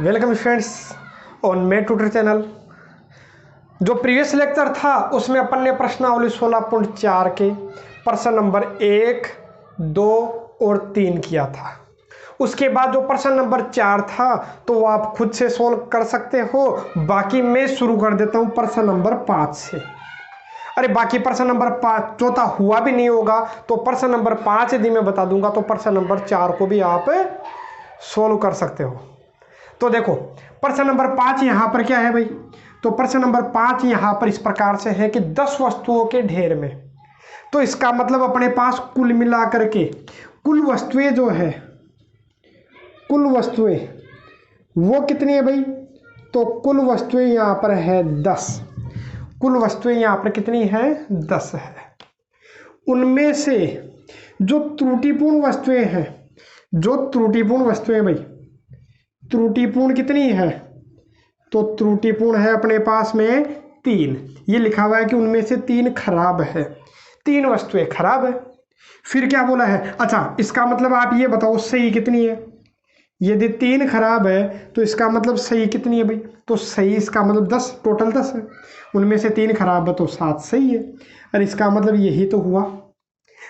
Welcome friends on made tutor channel. जो previous lecture था उसमें अपन ने प्रश्नावली 16.4 के प्रश्न नंबर 1, 2 और 3 किया था। उसके बाद जो प्रश्न नंबर 4 था तो वो आप खुद से सोल्व कर सकते हो। बाकी मैं शुरू कर देता हूँ प्रश्न नंबर 5 से। अरे बाकी प्रश्न नंबर 5 चौथा हुआ भी नहीं होगा तो प्रश्न नंबर 5 यदि मैं बता दूंगा तो प्रश्न नंबर 4 को भी आप सोल्व कर सकते हो। तो देखो प्रश्न नंबर 5 यहाँ पर क्या है भाई, तो प्रश्न नंबर 5 यहाँ पर इस प्रकार से है कि 10 वस्तुओं के ढेर में, तो इसका मतलब अपने पास कुल मिलाकर के कुल वस्तुएं जो है, कुल वस्तुएं वो कितनी है भाई, तो कुल वस्तुएं यहाँ पर है 10। कुल वस्तुएं यहाँ पर कितनी है, 10 है। उनमें से जो त्रुटिपूर्ण वस्तुएं हैं, जो त्रुटिपूर्ण वस्तुएं भाई, त्रुटिपूर्ण कितनी है, तो त्रुटिपूर्ण है अपने पास में 3। ये लिखा हुआ है कि उनमें से 3 खराब है, 3 वस्तुएं खराब है। फिर क्या बोला है, अच्छा इसका मतलब आप ये बताओ सही कितनी है। यदि 3 खराब है तो इसका मतलब सही कितनी है भाई, तो सही इसका मतलब 10, टोटल 10 है। उनमें से 3 खराब है तो 7 सही है। अरे इसका मतलब यही तो हुआ।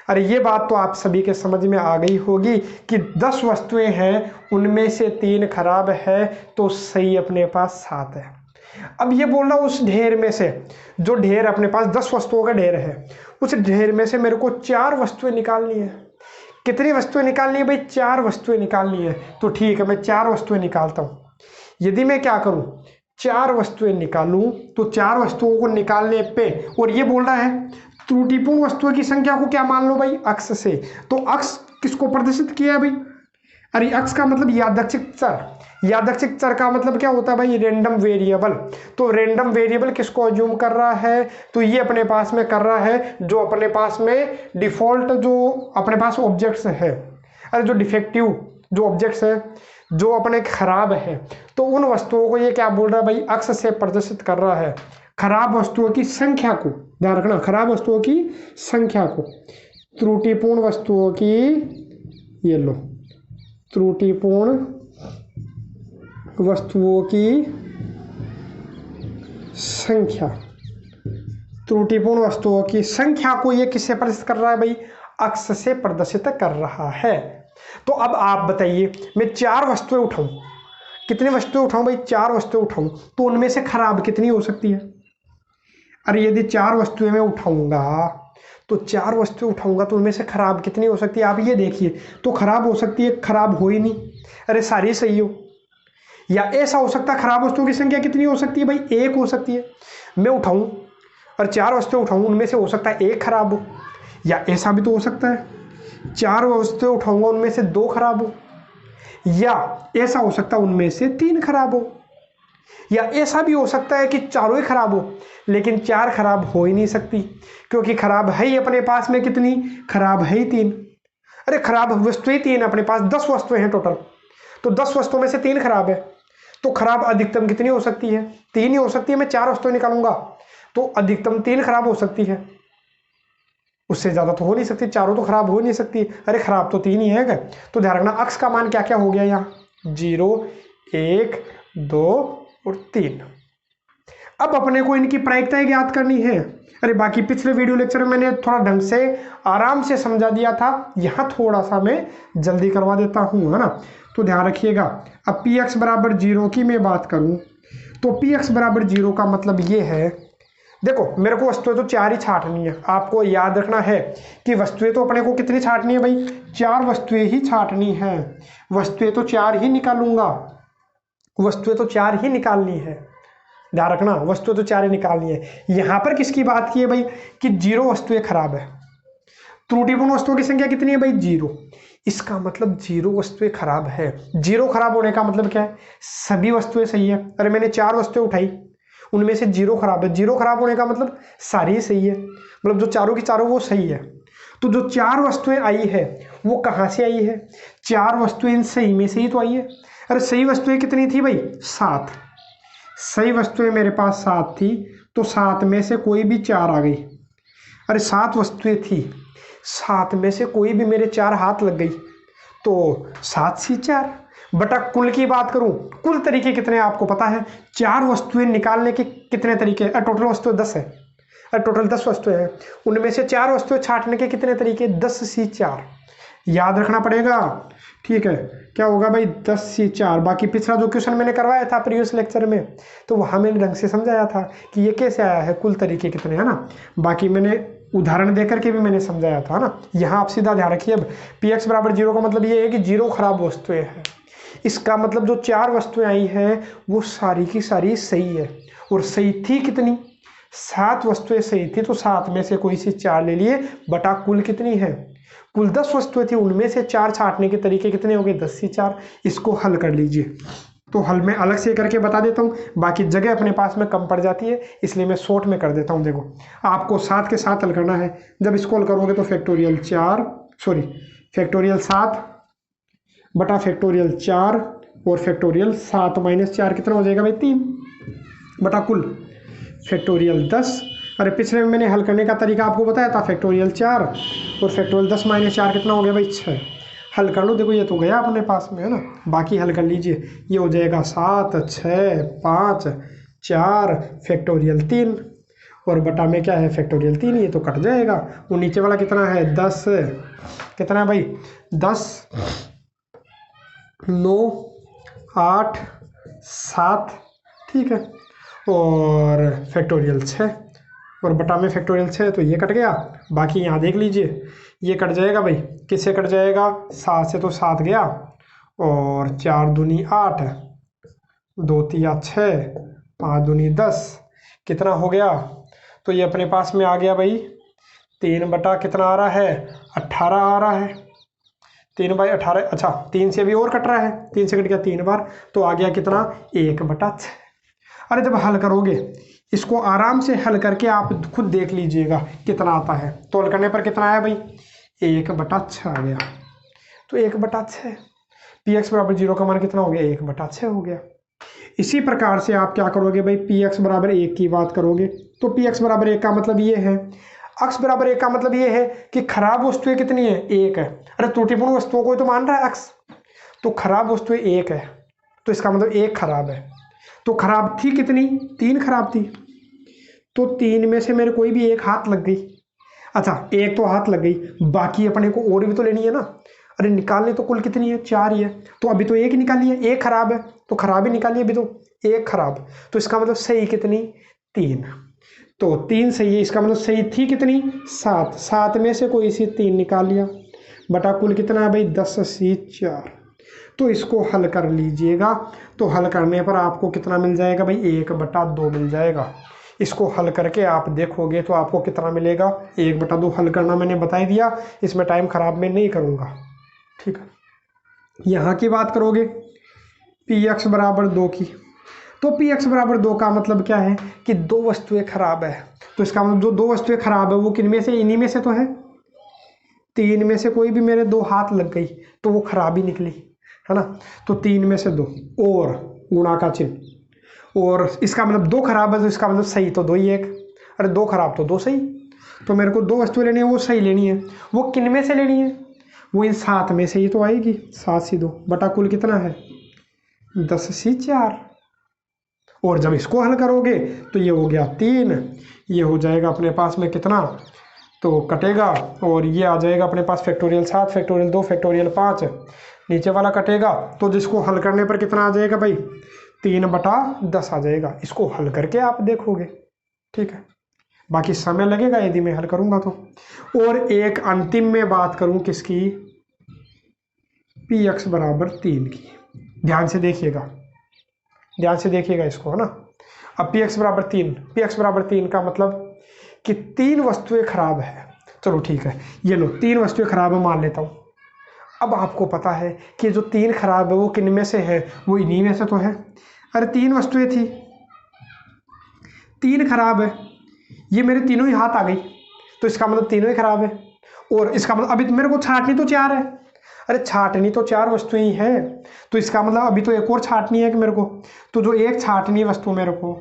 अरे ये बात तो आप सभी के समझ में आ गई होगी कि 10 वस्तुएं हैं, उनमें से 3 खराब है तो सही अपने पास 7 है। अब ये बोल रहा उस ढेर में से, जो ढेर अपने पास 10 वस्तुओं का ढेर है, उस ढेर में से मेरे को 4 वस्तुएं निकालनी है। कितनी वस्तुएं निकालनी है भाई, 4 वस्तुएं निकालनी है। तो ठीक है, मैं 4 वस्तुएं निकालता हूँ। यदि मैं क्या करूँ, 4 वस्तुएं निकालूं तो 4 वस्तुओं को निकालने पे, और ये बोल रहा है त्रुटिपूर्ण वस्तुओं की संख्या को क्या मान लो भाई, अक्ष से। तो अक्ष किसको प्रदर्शित किया है भाई, अरे अक्ष का मतलब यादृच्छिक चर। यादृच्छिक चर का मतलब क्या होता है भाई, रैंडम वेरिएबल। तो रैंडम वेरिएबल किसको अज्यूम कर रहा है, तो ये अपने पास में कर रहा है जो अपने पास में डिफॉल्ट जो अपने पास ऑब्जेक्ट्स है, अरे जो डिफेक्टिव जो ऑब्जेक्ट्स है, जो अपने खराब है, तो उन वस्तुओं को ये क्या बोल रहा है भाई, अक्ष से प्रदर्शित कर रहा है। खराब वस्तुओं की संख्या को ध्यान रखना, खराब वस्तुओं की संख्या को, त्रुटिपूर्ण वस्तुओं की, ये लो, त्रुटिपूर्ण वस्तुओं की संख्या, त्रुटिपूर्ण वस्तुओं की संख्या को ये किससे प्रदर्शित कर रहा है भाई, अक्ष से प्रदर्शित कर रहा है। तो अब आप बताइए, मैं 4 वस्तुएं उठाऊं, कितनी वस्तुएं उठाऊं भाई, 4 वस्तुएं उठाऊं, तो उनमें से खराब कितनी हो सकती है। अरे यदि 4 वस्तुएं मैं उठाऊंगा तो 4 वस्तुएं उठाऊंगा तो उनमें से खराब कितनी हो सकती है, आप ये देखिए। तो खराब हो सकती है, खराब हो ही नहीं, अरे सारी सही हो। या ऐसा हो सकता है, खराब वस्तुओं की संख्या कितनी हो सकती है भाई, 1 हो सकती है। मैं उठाऊं और 4 वस्तुएं उठाऊं, उनमें से हो सकता है 1 खराब हो। या ऐसा भी तो हो सकता है, 4 वस्तुएं उठाऊंगा उनमें से 2 खराब हो। या ऐसा हो सकता है उनमें से 3 खराब हो। या ऐसा भी हो सकता है कि चारों ही खराब हो, लेकिन 4 खराब हो ही नहीं सकती, क्योंकि खराब है ही अपने पास में कितनी, खराब है ही 3। अरे खराब वस्तुएं 3 अपने पास, 10 वस्तुएं हैं टोटल, तो 10 वस्तुओं में से 3 खराब है, तो खराब अधिकतम कितनी हो सकती है, 3 ही हो सकती है। मैं 4 वस्तुएं निकालूंगा तो अधिकतम 3 खराब हो सकती है, उससे ज्यादा तो हो नहीं सकती, चारों तो खराब हो नहीं सकती। अरे खराब तो 3 ही है। तो ध्यान रखना, अक्ष का मान क्या क्या हो गया यहाँ, 0, 1, 2 और 3। अब अपने को इनकी प्रायिकताएं ज्ञात करनी है। अरे बाकी पिछले वीडियो लेक्चर में मैंने थोड़ा ढंग से आराम से समझा दिया था, यहाँ थोड़ा सा मैं जल्दी करवा देता हूँ, है ना। तो ध्यान रखिएगा। अब px बराबर 0 की मैं बात करूँ तो px बराबर 0 का मतलब ये है, देखो मेरे को वस्तुएं तो 4 ही छांटनी है। आपको याद रखना है कि वस्तुएं तो अपने को कितनी छांटनी है भाई, 4 वस्तुएं ही छांटनी है। वस्तुएं तो 4 ही निकालूंगा, वस्तुएं तो 4 ही निकालनी है। ध्यान रखना, वस्तुएं तो 4 ही निकालनी है। यहां पर किसकी बात की है भाई, कि 0 वस्तुएं खराब है। त्रुटिपूर्ण वस्तुओं की संख्या कितनी है भाई, 0। इसका मतलब 0 वस्तुएं खराब है। 0 खराब होने का मतलब क्या है, सभी वस्तुएं सही है। अरे मैंने 4 वस्तुएं उठाई, उनमें से 0 खराब है। 0 खराब होने का मतलब सारी सही है, मतलब जो चारों की चारों वो सही है। तो जो 4 वस्तुएं आई है वो कहाँ से आई है, 4 वस्तुएं इन सही में से ही तो आई है। अरे सही वस्तुएं कितनी थी भाई, 7। सही वस्तुएं मेरे पास 7 थी, तो 7 में से कोई भी 4 आ गई। अरे 7 वस्तुएं थी, 7 में से कोई भी मेरे 4 हाथ लग गई, तो 7 से 4, बटा कुल की बात करूं, कुल तरीके कितने आपको पता है, 4 वस्तुएं निकालने के कितने तरीके, टोटल वस्तुएं 10 है, टोटल 10 वस्तुएं हैं, उनमें से 4 वस्तुएं छांटने के कितने तरीके, 10C4 याद रखना पड़ेगा। ठीक है, क्या होगा भाई 10C4। बाकी पिछला जो क्वेश्चन मैंने करवाया था प्रीवियस लेक्चर में, तो वहाँ मैंने ढंग से समझाया था कि ये कैसे आया है, कुल तरीके कितने, है ना। बाकी मैंने उदाहरण देकर के भी मैंने समझाया था ना। यहाँ आप सीधा ध्यान रखिए, अब Px बराबर 0 का मतलब ये है कि 0 खराब वस्तुएं हैं। इसका मतलब जो 4 वस्तुएं आई हैं वो सारी की सारी सही है, और सही थी कितनी, 7 वस्तुएं सही थी, तो 7 में से कोई सी 4 ले लिए, बटा कुल कितनी है, कुल 10 वस्तुएं थी, उनमें से 4 छांटने के तरीके कितने हो गए, 10C4। इसको हल कर लीजिए। तो हल मैं अलग से करके बता देता हूँ, बाकी जगह अपने पास में कम पड़ जाती है, इसलिए मैं शॉर्ट में कर देता हूँ। देखो आपको 7 के साथ हल करना है। जब इसको हल करोगे तो फैक्टोरियल 7 बटा फैक्टोरियल 4 और फैक्टोरियल 7 माइनस 4 कितना हो जाएगा भाई 3 बटा कुल फैक्टोरियल 10। अरे पिछले में मैंने हल करने का तरीका आपको बताया था, फैक्टोरियल 4 और फैक्टोरियल 10 माइनस 4 कितना हो गया भाई 6। हल कर लो, देखो ये तो गया अपने पास में, है ना। बाकी हल कर लीजिए, ये हो जाएगा 7 6 5 4 फैक्टोरियल 3 और बटा में क्या है फैक्टोरियल 3, ये तो कट जाएगा। वो नीचे वाला कितना है 10, कितना है भाई 10 9 8 7, ठीक है, और फैक्टोरियल 6 और बटा में फैक्टोरियल 6, तो ये कट गया। बाकी यहाँ देख लीजिए ये कट जाएगा भाई, किससे कट जाएगा, 7 से तो 7 गया, और 4 दूनी 8 2 तिया 6 5 दूनी 10 कितना हो गया, तो ये अपने पास में आ गया भाई 3 बटा कितना आ रहा है 18 आ रहा है, 3/18। अच्छा 3 से अभी और कट रहा है, 3 से कट गया 3 बार, तो आ गया कितना 1/6। अरे जब हल करोगे इसको आराम से हल करके आप खुद देख लीजिएगा कितना आता है। तो हल करने पर कितना आया भाई 1/6 आ गया, तो 1/6 Px बराबर 0 का मान कितना हो गया 1/6 हो गया। इसी प्रकार से आप क्या करोगे भाई, Px बराबर 1 की बात करोगे तो Px बराबर 1 का मतलब ये है, x बराबर 1 का मतलब ये है कि खराब वस्तुएं कितनी है 1 है। अरे त्रुटिपूर्ण वस्तुओं को तो मान रहा है x, तो खराब वस्तुएं 1 है, तो इसका मतलब 1 खराब है। तो खराब थी कितनी 3 खराब थी, तो 3 में से मेरे कोई भी एक हाथ लग गई। अच्छा एक तो हाथ लग गई, बाकी अपने को और भी तो लेनी है ना। अरे निकालने तो कुल कितनी है 4 ही है, तो अभी तो 1 ही निकाली है, 1 खराब है तो खराब ही निकाली, अभी तो 1 खराब, तो इसका मतलब सही कितनी 3, तो 3 सही है। इसका मतलब सही थी कितनी 7, 7 में से कोई सी 3 निकाल लिया, बटा कुल कितना है भाई 10C4। तो इसको हल कर लीजिएगा, तो हल करने पर आपको कितना मिल जाएगा भाई 1/2 मिल जाएगा। इसको हल करके आप देखोगे तो आपको कितना मिलेगा 1/2। हल करना मैंने बता ही दिया, इसमें टाइम खराब मैं नहीं करूँगा, ठीक है। यहाँ की बात करोगे Px बराबर 2 की, तो Px बराबर 2 का मतलब क्या है कि 2 वस्तुएं खराब है, तो इसका मतलब जो 2 वस्तुएं खराब है वो किन में से, इन्हीं में से तो है। 3 में से कोई भी मेरे 2 हाथ लग गई तो वो खराब ही निकली, है ना। तो 3 में से 2 और गुणा का चिन्ह, और इसका मतलब 2 खराब है तो इसका मतलब सही तो 2 ही 1। अरे 2 खराब तो 2 सही, तो मेरे को 2 वस्तुएं लेनी है वो सही लेनी है। वो किन में से लेनी है, वो इन 7 में से ही तो आएगी, 7C2 बटा कुल कितना है 10C4। और जब इसको हल करोगे तो ये हो गया 3, ये हो जाएगा अपने पास में कितना, तो कटेगा और ये आ जाएगा अपने पास फैक्टोरियल 7 फैक्टोरियल 2 फैक्टोरियल 5, नीचे वाला कटेगा, तो जिसको हल करने पर कितना आ जाएगा भाई 3/10 आ जाएगा। इसको हल करके आप देखोगे, ठीक है। बाकी समय लगेगा यदि मैं हल करूंगा तो। और एक अंतिम में बात करूं किसकी, Px बराबर 3 की, ध्यान से देखिएगा, ध्यान से देखिएगा इसको, है ना। अब Px बराबर 3 का मतलब कि 3 वस्तुएं खराब है। चलो ठीक है, ये लो 3 वस्तुएं खराब है मान लेता हूँ। अब आपको पता है कि जो 3 खराब है वो किन में से है, वो इन्हीं में से तो है। अरे 3 वस्तुएं थी, 3 खराब है, ये मेरे तीनों ही हाथ आ गई, तो इसका मतलब तीनों ही खराब है। और इसका मतलब अभी मेरे को छांटनी तो 4 है, अरे छांटनी तो 4 वस्तुएं ही है, तो इसका मतलब अभी तो एक और छांटनी है कि मेरे को, तो जो एक छांटनी वस्तु मेरे को,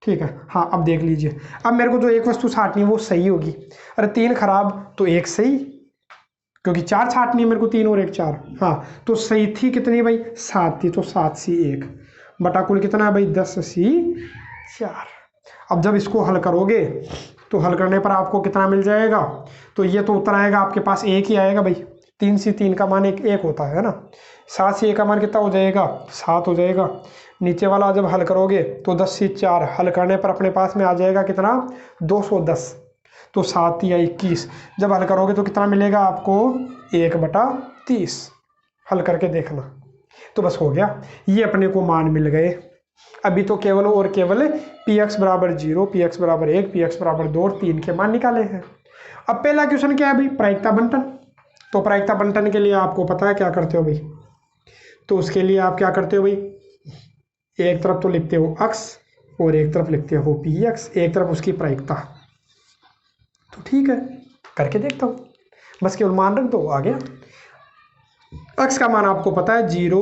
ठीक है। हाँ अब देख लीजिए, अब मेरे को जो एक वस्तु छांटनी है वो सही होगी। अरे 3 खराब तो 1 सही, क्योंकि 4 छाटनी है मेरे को, 3 और 1 4। हाँ, तो सही थी कितनी भाई, 7 थी, तो 7C1 बटा कुल कितना है भाई, 10C4। अब जब इसको हल करोगे तो हल करने पर आपको कितना मिल जाएगा, तो ये तो उत्तर आएगा आपके पास 1 ही आएगा भाई। 3C3 का मान 1 होता है ना। 7C1 का मान कितना हो जाएगा, 7 हो जाएगा। नीचे वाला जब हल करोगे तो 10C4 हल करने पर अपने पास में आ जाएगा कितना, 210। तो 7 या 21 जब हल करोगे तो कितना मिलेगा आपको, 1/30। हल करके देखना। तो बस हो गया, ये अपने को मान मिल गए। अभी तो केवल और केवल px बराबर 0, px बराबर 1, px बराबर 2 और 3 के मान निकाले हैं। अब पहला क्वेश्चन क्या है भाई, प्रायिकता बंटन। तो प्रायिकता बंटन के लिए आपको पता है क्या करते हो भाई, तो उसके लिए आप क्या करते हो भाई, एक तरफ तो लिखते हो अक्स और एक तरफ लिखते हो px, एक तरफ उसकी प्रायिकता। तो ठीक है, करके देखता हूँ, बस केवल मान रख दो, आ गया। अक्स का मान आपको पता है 0,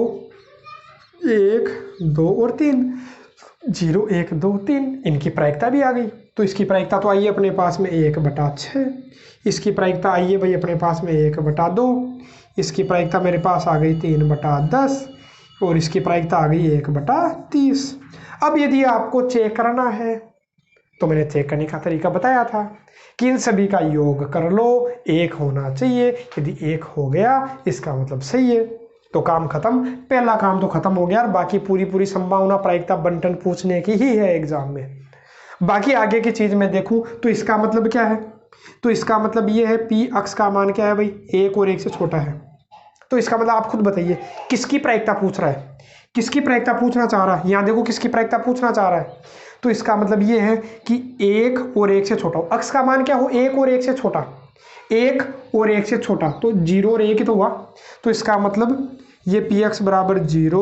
1, 2 और 3। 0, 1, 2, 3, इनकी प्रायिकता भी आ गई। तो इसकी प्रायिकता तो आई है अपने पास में 1/6, इसकी प्रायिकता आई है भाई अपने पास में 1/2, इसकी प्रायिकता मेरे पास आ गई 3/10 और इसकी प्रायिकता आ गई 1/30। अब यदि आपको चेक करना है तो मैंने चेक करने का तरीका बताया था कि इन सभी का योग कर लो, 1 होना चाहिए। यदि 1 हो गया इसका मतलब सही है, तो काम खत्म। पहला काम तो खत्म हो गया और बाकी पूरी संभावना प्रायिकता बंटन पूछने की ही है एग्जाम में। बाकी आगे की चीज में देखूं तो इसका मतलब क्या है, तो इसका मतलब ये है p अक्स का मान क्या है भाई, 1 और 1 से छोटा है। तो इसका मतलब आप खुद बताइए किसकी प्रायिकता पूछ रहा है, किसकी प्रायिकता पूछना चाह रहा है। यहाँ देखो किसकी प्रायिकता पूछना चाह रहा है, तो इसका मतलब ये है कि 1 और 1 से छोटा हो। अक्स का मान क्या हो, 1 और 1 से छोटा, 1 और 1 से छोटा, तो 0 और 1 ही तो हुआ। तो इसका मतलब ये px बराबर 0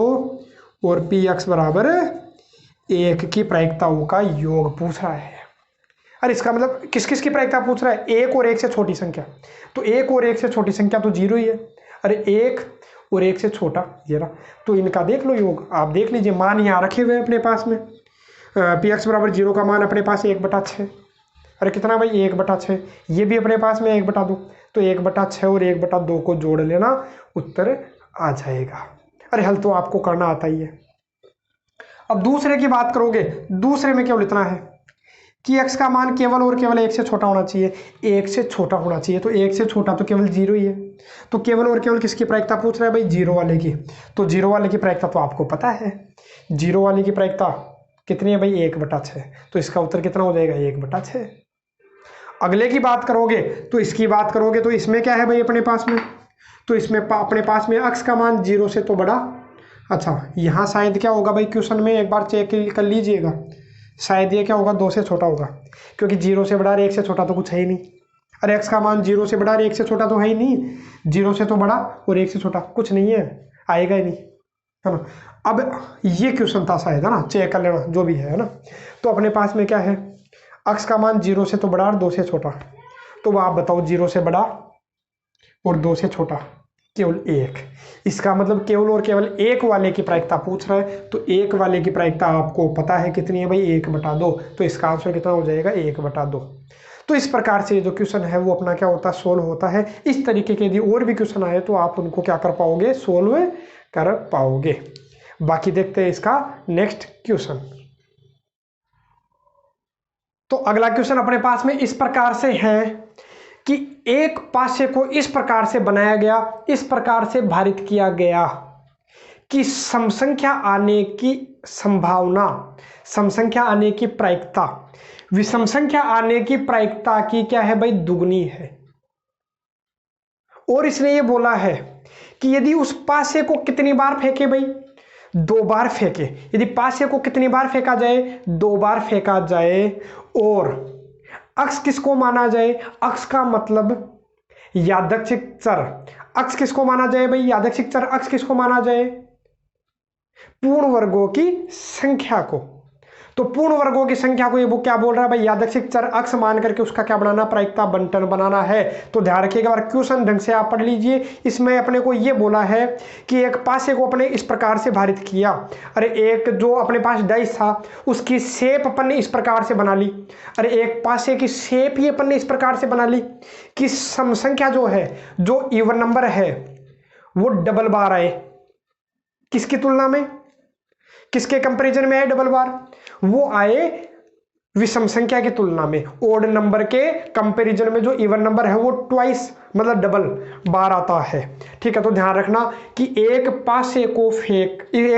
और px बराबर 1 की प्रायिकताओं का योग पूछ रहा है। अरे इसका मतलब किस किस की प्रायिकता पूछ रहा है, 1 और 1 से छोटी संख्या। तो 1 और 1 से छोटी संख्या तो 0 ही है। अरे 1 और 1 से छोटा ये रहा, तो इनका देख लो योग। आप देख लीजिए मान यहाँ रखे हुए अपने पास में। px बराबर 0 का मान अपने पास 1/6। अरे कितना भाई, 1/6। ये भी अपने पास में 1/2, तो 1/6 और 1/2 को जोड़ लेना, उत्तर आ जाएगा। अरे हल तो आपको करना आता ही है। अब दूसरे की बात करोगे, दूसरे में केवल इतना है कि x का मान केवल और केवल 1 से छोटा होना चाहिए, 1 से छोटा होना चाहिए। तो 1 से छोटा तो केवल 0 ही है। तो केवल और केवल किसकी प्रायिकता पूछ रहा है भाई, 0 वाले की। तो 0 वाले की प्रायिकता तो आपको पता है, 0 वाले की प्रायिकता कितनी है भाई, 1/6। तो इसका उत्तर कितना हो जाएगा, 1/6। अगले की बात करोगे तो इसकी बात करोगे तो इसमें क्या है भाई अपने पास में, तो इसमें अपने पास में अक्स का मान 0 से तो बड़ा। अच्छा यहाँ शायद क्या होगा भाई, क्वेश्चन में एक बार चेक कर लीजिएगा, शायद ये क्या होगा, 2 से छोटा होगा, क्योंकि 0 से बड़ा और 1 से छोटा तो कुछ है ही नहीं। अरे x का मान 0 से बड़ा और 1 से छोटा तो है ही नहीं, 0 से तो बड़ा और 1 से छोटा कुछ नहीं है, आएगा ही नहीं, है ना। अब ये क्वेश्चन था शायद, है ना, चेक कर लेना जो भी है ना। तो अपने पास में क्या है, x का मान 0 से तो बड़ा और 2 से छोटा। तो आप बताओ 0 से बड़ा और 2 से छोटा केवल 1। इसका मतलब केवल और केवल 1 वाले की प्रायिकता पूछ रहा है। तो 1 वाले की प्रायिकता आपको पता है कितनी है भाई, 1/2। तो इसका आंसर कितना हो जाएगा, 1/2। तो इस प्रकार से जो क्वेश्चन है वो अपना क्या होता है, सोल्व होता है। इस तरीके के यदि और भी क्वेश्चन आए तो आप उनको क्या कर पाओगे, सोल्व कर पाओगे। बाकी देखते हैं इसका नेक्स्ट क्वेश्चन। तो अगला क्वेश्चन अपने पास में इस प्रकार से है कि एक पासे को इस प्रकार से बनाया गया, इस प्रकार से भारित किया गया कि समसंख्या आने की संभावना, समसंख्या आने की प्रायिकता विषम संख्या आने की प्रायिकता की क्या है भाई, दुगनी है। और इसने ये बोला है कि यदि उस पासे को कितनी बार फेंके भाई, 2 बार फेंके। यदि पासे को कितनी बार फेंका जाए, 2 बार फेंका जाए। और अक्स किसको माना जाए, अक्स का मतलब यादृच्छिक चर। अक्स किसको माना जाए भाई, यादृच्छिक चर। अक्स किसको माना जाए, पूर्ण वर्गों की संख्या को। तो पूर्ण वर्गों की संख्या को ये वो क्या बोल रहा है भाई, यादृच्छिक चर अक्ष मान करके उसका क्या बनाना, प्रायिकता बंटन बनाना है। तो ध्यान रखिएगा, बार क्वेश्चन ढंग से आप पढ़ लीजिए। इसमें अपने को ये बोला है कि एक पासे को अपने इस प्रकार से भारित किया, अरे एक जो अपने पास डाइस था उसकी शेप अपन ने इस प्रकार से बना ली, अरे एक पासे की शेप ही अपन ने इस प्रकार से बना ली कि सम संख्या जो है, जो इवन नंबर है वो डबल बार आए। किसकी तुलना में, किसके कंपैरिजन में आए डबल बार, वो आए विषम संख्या की तुलना में। ओड नंबर के कंपैरिजन में जो इवन नंबर है वो ट्वाइस मतलब डबल बार आता है। ठीक है, तो ध्यान रखना कि एक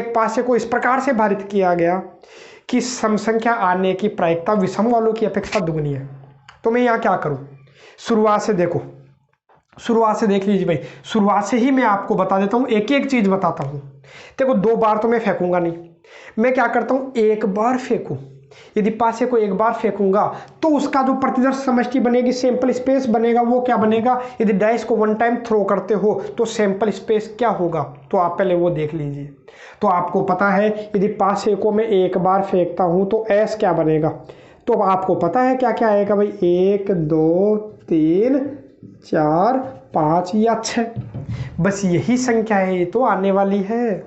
पासे को इस प्रकार से भारित किया गया कि सम संख्या आने की प्रायिकता विषम वालों की अपेक्षा दुगनी है। तो मैं यहाँ क्या करूं, शुरुआत से देखो, शुरुआत से देख लीजिए भाई, शुरुआत से ही मैं आपको बता देता हूँ, एक एक चीज बताता हूँ। देखो 2 बार तो मैं फेंकूंगा नहीं, मैं क्या करता हूँ, 1 बार फेंकूं। यदि पासे को 1 बार फेंकूंगा तो उसका जो प्रतिदर्श समष्टि बनेगी, सैंपल स्पेस बनेगा, वो क्या बनेगा। यदि डाइस को 1 टाइम थ्रो करते हो तो सैंपल स्पेस क्या होगा, तो आप पहले वो देख लीजिए। तो आपको पता है यदि पासे को मैं 1 बार फेंकता हूं तो एस क्या बनेगा, तो आपको पता है क्या क्या आएगा भाई, 1 2 3 4 5 या 6, बस यही संख्या है, ये तो आने वाली है।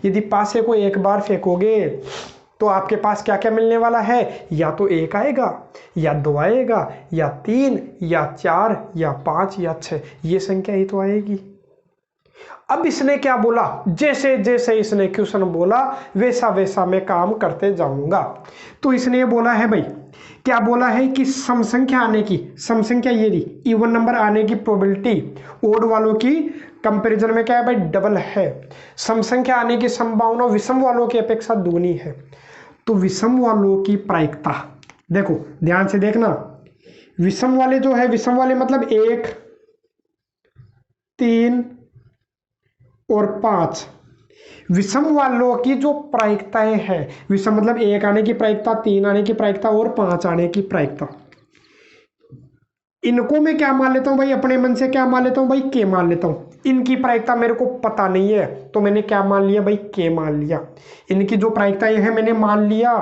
यदि पासे को 1 बार फेंकोगे तो आपके पास क्या क्या मिलने वाला है, या तो 1 आएगा, या 2 आएगा, या 3 या 4 या 5 या 6, ये संख्या ही तो आएगी। अब इसने क्या बोला, जैसे जैसे इसने क्वेश्चन बोला वैसा वैसा मैं काम करते जाऊंगा। तो इसने ये बोला है भाई, क्या बोला है कि सम संख्या आने की, सम संख्या ये रही, इवन नंबर आने की प्रोबेबिलिटी ओड वालों की कंपैरिजन में क्या है भाई, डबल है। सम संख्या आने की संभावना विषम वालों की अपेक्षा दुगनी है। तो विषम वालों की प्रायिकता देखो, ध्यान से देखना, विषम वाले जो है, विषम वाले मतलब 1 3 और 5, विषम वालों की जो प्रायिकताएं हैं, विषम मतलब 1 आने की प्रायिकता, 3 आने की प्रायिकता और 5 आने की प्रायिकता, इनको मैं क्या मान लेता हूं भाई, अपने मन से क्या मान लेता हूं भाई, के मान लेता हूं। इनकी प्रायिकता मेरे को पता नहीं है तो मैंने क्या मान लिया भाई, के मान लिया। इनकी जो प्रायिकताएं हैं मैंने मान लिया,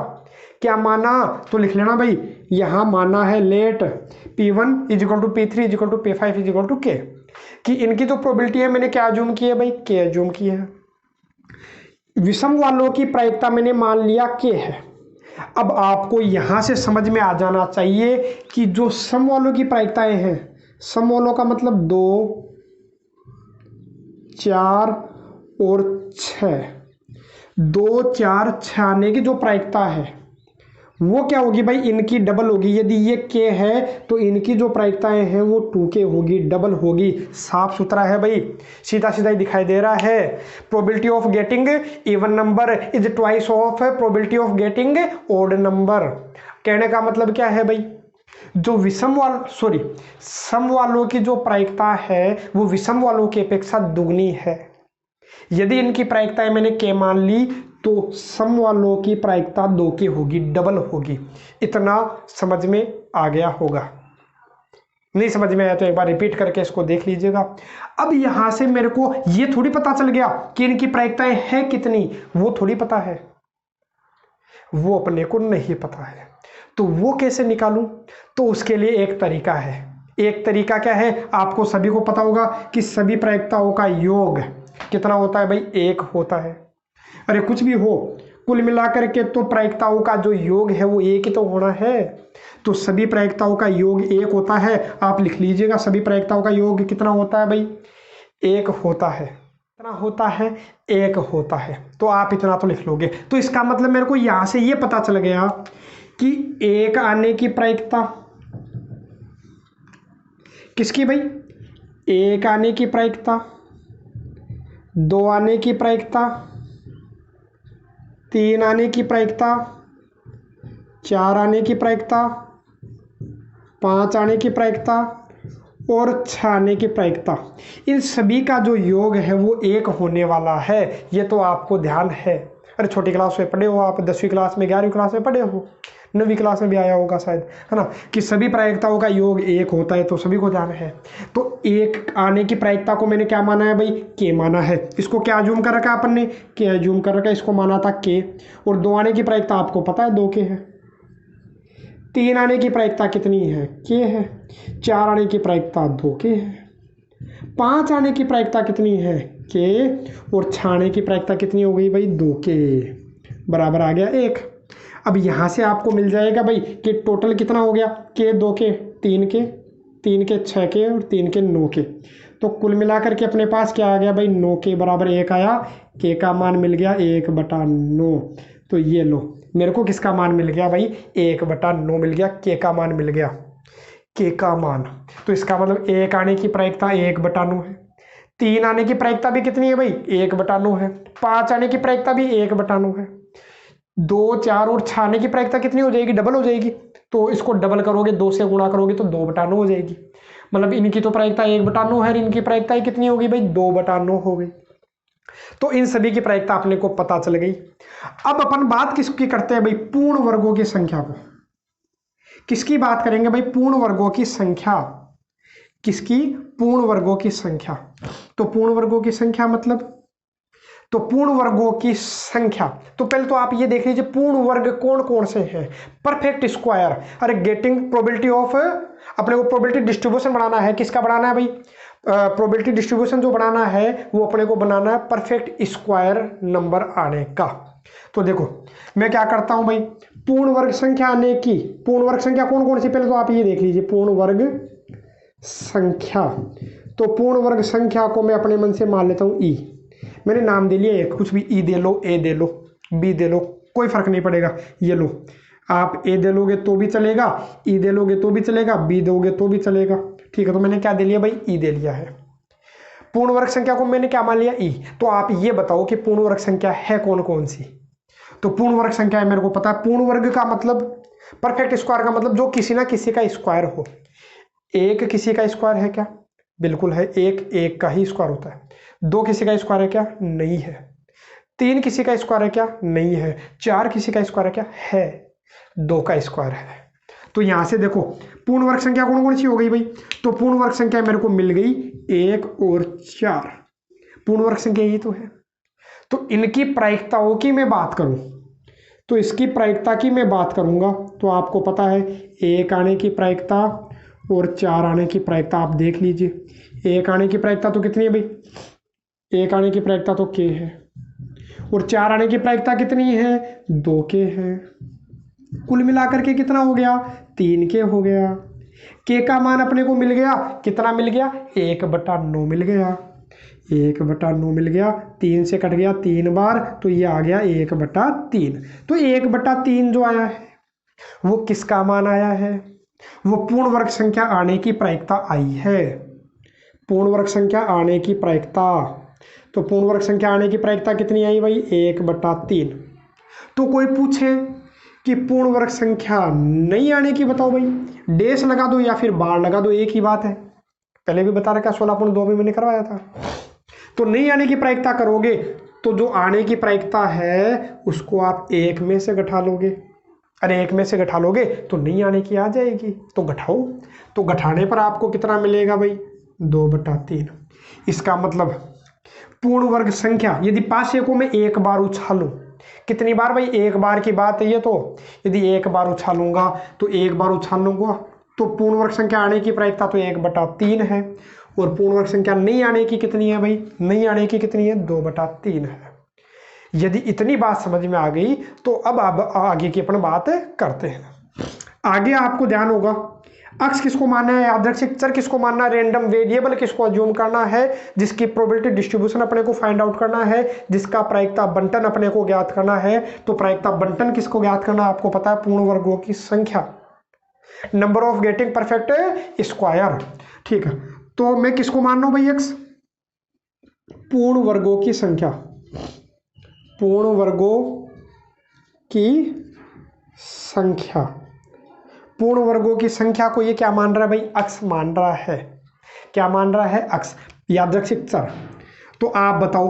क्या माना, तो लिख लेना भाई, यहां माना है late P1 = P3 = P5 = K, कि इनकी जो प्रोबेबिलिटी है मैंने क्या अज्यूम की है भाई, के अज्यूम की है। विषम वालों की प्रायिकता मैंने मान लिया के है। अब आपको यहां से समझ में आ जाना चाहिए कि जो सम वालों की प्रायिकताएं हैं, सम वालों का मतलब 2 4 और 6, 2 4 6 आने की जो प्रायिकता है वो क्या होगी भाई, इनकी डबल होगी। यदि ये के है तो इनकी जो प्रायिकताएं हैं वो 2k होगी, डबल होगी। साफ सुथरा है भाई, सीधा सीधा ही दिखाई दे रहा है। Probability of getting even number is twice of probability of getting odd number. कहने का मतलब क्या है भाई, जो सम वालों की जो प्रायिकता है वो विषम वालों की अपेक्षा दुगनी है। यदि इनकी प्रायिकताएं मैंने के मान ली तो सम वालों की प्रायिकता 2k होगी, डबल होगी। इतना समझ में आ गया होगा, नहीं समझ में आया तो एक बार रिपीट करके इसको देख लीजिएगा। अब यहां से मेरे को ये थोड़ी पता चल गया कि इनकी प्रायिकताएं हैं कितनी, वो थोड़ी पता है, वो अपने को नहीं पता है। तो वो कैसे निकालूं, तो उसके लिए एक तरीका है। एक तरीका क्या है, आपको सभी को पता होगा कि सभी प्रायिकताओं का योग कितना होता है भाई, 1 होता है। अरे कुछ भी हो, कुल मिलाकर के तो प्रायिकताओं का जो योग है वो 1 ही तो होना है। तो सभी प्रायिकताओं का योग 1 होता है। आप लिख लीजिएगा, सभी प्रायिकताओं का योग कितना होता है भाई, 1 होता है। कितना होता है, 1 होता है। तो आप इतना तो लिख लोगे। तो इसका मतलब मेरे को यहां से ये पता चल गया कि 1 आने की प्रायिकता किसकी भाई, 1 आने की प्रायिकता, 2 आने की प्रायिकता, 3 आने की प्रायिकता, 4 आने की प्रायिकता, 5 आने की प्रायिकता और 6 आने की प्रायिकता। इन सभी का जो योग है वो 1 होने वाला है। ये तो आपको ध्यान है। अरे छोटी क्लास में पढ़े हो आप, 10वीं क्लास में 11वीं क्लास में पढ़े हो, 9वीं क्लास में भी आया होगा शायद, है ना, कि सभी प्रायिकताओं का योग 1 होता है, तो सभी को ध्यान है। तो 1 आने की प्रायिकता को मैंने क्या माना है भाई, के माना है। इसको क्या अज्यूम कर रखा है अपन ने, के अज्यूम कर रखा है, इसको माना था के। और 2 आने की प्रायिकता आपको पता है 2 के है। 3 आने की प्रायिकता कितनी है, के है। 4 आने की प्रायिकता 2 के है। 5 आने की प्रायिकता कितनी है, के। और 6 आने की प्रायिकता कितनी हो गई भाई, 2 के, बराबर आ गया 1। अब यहाँ से आपको मिल जाएगा भाई कि टोटल कितना हो गया, के 2 के 3 के 3 के 6 के और 3 के 9 के। तो कुल मिलाकर के अपने पास क्या आ गया भाई, 9 के बराबर 1 आया। के का मान मिल गया 1/9। तो ये लो, मेरे को किसका मान मिल गया भाई, 1/9 मिल गया, के का मान मिल गया, के का मान। तो इसका मतलब 1 आने की प्रायिकता 1/9 है। 3 आने की प्रायिकता भी कितनी है भाई, 1/9 है। 5 आने की प्रायिकता भी 1/9 है। 2, 4 और 6 आने की प्रायिकता कितनी हो जाएगी, डबल हो जाएगी। तो इसको डबल करोगे, 2 से गुणा करोगे तो 2/9 हो जाएगी। मतलब इनकी तो प्रायिकता 1/9 है, इनकी प्रायिकता कितनी होगी भाई, 2/9 हो गई। तो इन सभी की प्रायिकता अपने को पता चल गई। अब अपन बात किसकी करते हैं भाई, पूर्ण वर्गों की संख्या को। किसकी बात करेंगे भाई, पूर्ण वर्गों की संख्या। किसकी, पूर्ण वर्गों की संख्या। तो पूर्ण वर्गों की संख्या मतलब, तो पूर्ण वर्गों की संख्या, तो पहले तो आप ये देख लीजिए पूर्ण वर्ग कौन कौन से हैं। परफेक्ट स्क्वायर, अरे गेटिंग प्रोबेबिलिटी ऑफ, अपने को प्रोबेबिलिटी डिस्ट्रीब्यूशन बनाना है। किसका बनाना है भाई, प्रोबेबिलिटी डिस्ट्रीब्यूशन जो बनाना है वो अपने को बनाना है परफेक्ट स्क्वायर नंबर आने का। तो देखो मैं क्या करता हूं भाई, पूर्ण वर्ग संख्या आने की, पूर्ण वर्ग संख्या कौन कौन सी, पहले तो आप ये देख लीजिए पूर्ण वर्ग संख्या। तो पूर्ण वर्ग संख्या को मैं अपने मन से मान लेता हूं ई। मैंने नाम दे लिया एक, कुछ भी, ई दे लो, ए दे लो, बी दे लो, कोई फर्क नहीं पड़ेगा। ये लो, आप ए दे लोगे तो भी चलेगा, ई दे लोगे तो भी चलेगा, बी दोगे तो भी चलेगा। ठीक है, तो मैंने क्या दे लिया भाई, ई दे लिया है। पूर्ण वर्ग संख्या को मैंने क्या मान लिया, ई। तो आप ये बताओ कि पूर्ण वर्ग संख्या है कौन कौन सी। तो पूर्ण वर्ग संख्या है, मेरे को पता है। पूर्ण वर्ग का मतलब, परफेक्ट स्क्वायर का मतलब जो किसी ना किसी का स्क्वायर हो। एक किसी का स्क्वायर है क्या, बिल्कुल है, एक का ही स्क्वायर होता है। 2 किसी का स्क्वायर है क्या, नहीं है। 3 किसी का स्क्वायर है क्या, नहीं है। 4 किसी का स्क्वायर है क्या, है। 2 का स्क्वायर है। तो यहां से देखो पूर्ण वर्ग संख्या कौन कौन सी हो गई भाई, तो पूर्ण वर्ग संख्या मेरे को मिल गई 1 और 4। पूर्ण वर्ग संख्या यही तो है। तो इनकी प्रायिकताओं की मैं बात करूं, तो इसकी प्रायिकता की मैं बात करूंगा, तो आपको पता है 1 आने की प्रायिकता और 4 आने की प्रायिकता आप देख लीजिए। 1 आने की प्रायिकता तो कितनी है भाई, 1 आने की प्रायिकता तो के है, और 4 आने की प्रायिकता कितनी है, 2 के है। कुल मिलाकर के कितना हो गया, 3 के हो गया। के का मान अपने को मिल गया, कितना मिल गया, 1/9 मिल गया। 1/9 मिल गया, 3 से कट गया 3 बार, तो ये आ गया 1/3। तो 1/3 जो आया है वो किसका मान आया है, वो पूर्ण वर्ग संख्या आने की प्रायिकता आई है। पूर्ण वर्ग संख्या आने की प्रायिकता, तो पूर्ण वर्ग संख्या आने की प्रायिकता कितनी आई भाई, 1/3। तो कोई पूछे कि पूर्ण वर्ग संख्या नहीं आने की बताओ भाई, डैश लगा दो या फिर बार लगा दो, एक ही बात है। पहले भी बता रखा 16.2 में मैंने करवाया था। तो नहीं आने की प्रायिकता करोगे तो जो आने की प्रायिकता है उसको आप 1 में से घटा लोगे। अरे 1 में से घटा लोगे तो नहीं आने की आ जाएगी, तो घटाओ। तो घटाने पर आपको कितना मिलेगा भाई, 2/3। इसका मतलब पूर्ण वर्ग संख्या यदि पासे को मैं एक बार उछालूं, कितनी बार भाई, एक बार की बात है ये। तो यदि एक बार उछालूंगा तो एक बार उछालूंगा तो पूर्ण वर्ग संख्या आने की प्रायिकता तो 1/3 है, और पूर्ण वर्ग संख्या नहीं आने की कितनी है भाई, नहीं आने की कितनी है, 2/3 है। यदि इतनी बात समझ में आ गई तो अब आगे की अपन बात करते हैं। आगे आपको ध्यान होगा अक्स किसको मानना है, यादृच्छिक चर किसको मानना है, रैंडम वेरिएबल किसको अज्यूम करना है, जिसकी प्रोबेबिलिटी डिस्ट्रीब्यूशन अपने को फाइंड आउट करना है, जिसका प्रायिकता बंटन अपने को ज्ञात करना है। तो प्रायिकता बंटन किसको ज्ञात करना है, आपको पता है, पूर्ण वर्गों की संख्या, number of getting perfect square. ठीक है, तो मैं किसको मान रहा हूं भाई, एक्स, पूर्ण वर्गों की संख्या। पूर्ण वर्गों की संख्या, पूर्ण वर्गों की संख्या को ये क्या मान रहा है भाई, अक्स मान रहा है। क्या मान रहा है, अक्स, यादृच्छिक चर। तो आप बताओ,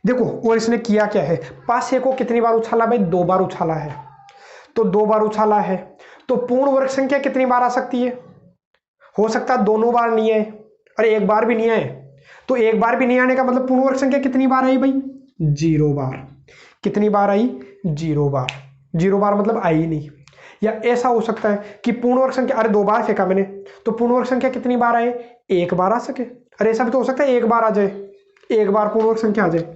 देखो और इसने किया क्या है, पासे को कितनी बार उछाला भाई, 2 बार उछाला है। तो 2 बार उछाला है, तो पूर्ण वर्ग संख्या कितनी बार आ सकती है? हो सकता है दोनों बार नहीं आए, अरे एक बार भी नहीं आए, तो एक बार भी नहीं आने का मतलब पूर्ण वर्ग संख्या कितनी बार आई भाई? 0 बार। कितनी बार आई? 0 बार। 0 बार मतलब आई नहीं। या ऐसा हो सकता है कि पूर्ण वर्ग संख्या, अरे 2 बार फेंका मैंने, तो पूर्ण वर्ग संख्या कितनी बार आए? 1 बार आ सके। अरे ऐसा भी तो हो सकता है 1 बार आ जाए, 1 बार पूर्ण वर्ग संख्या आ जाए।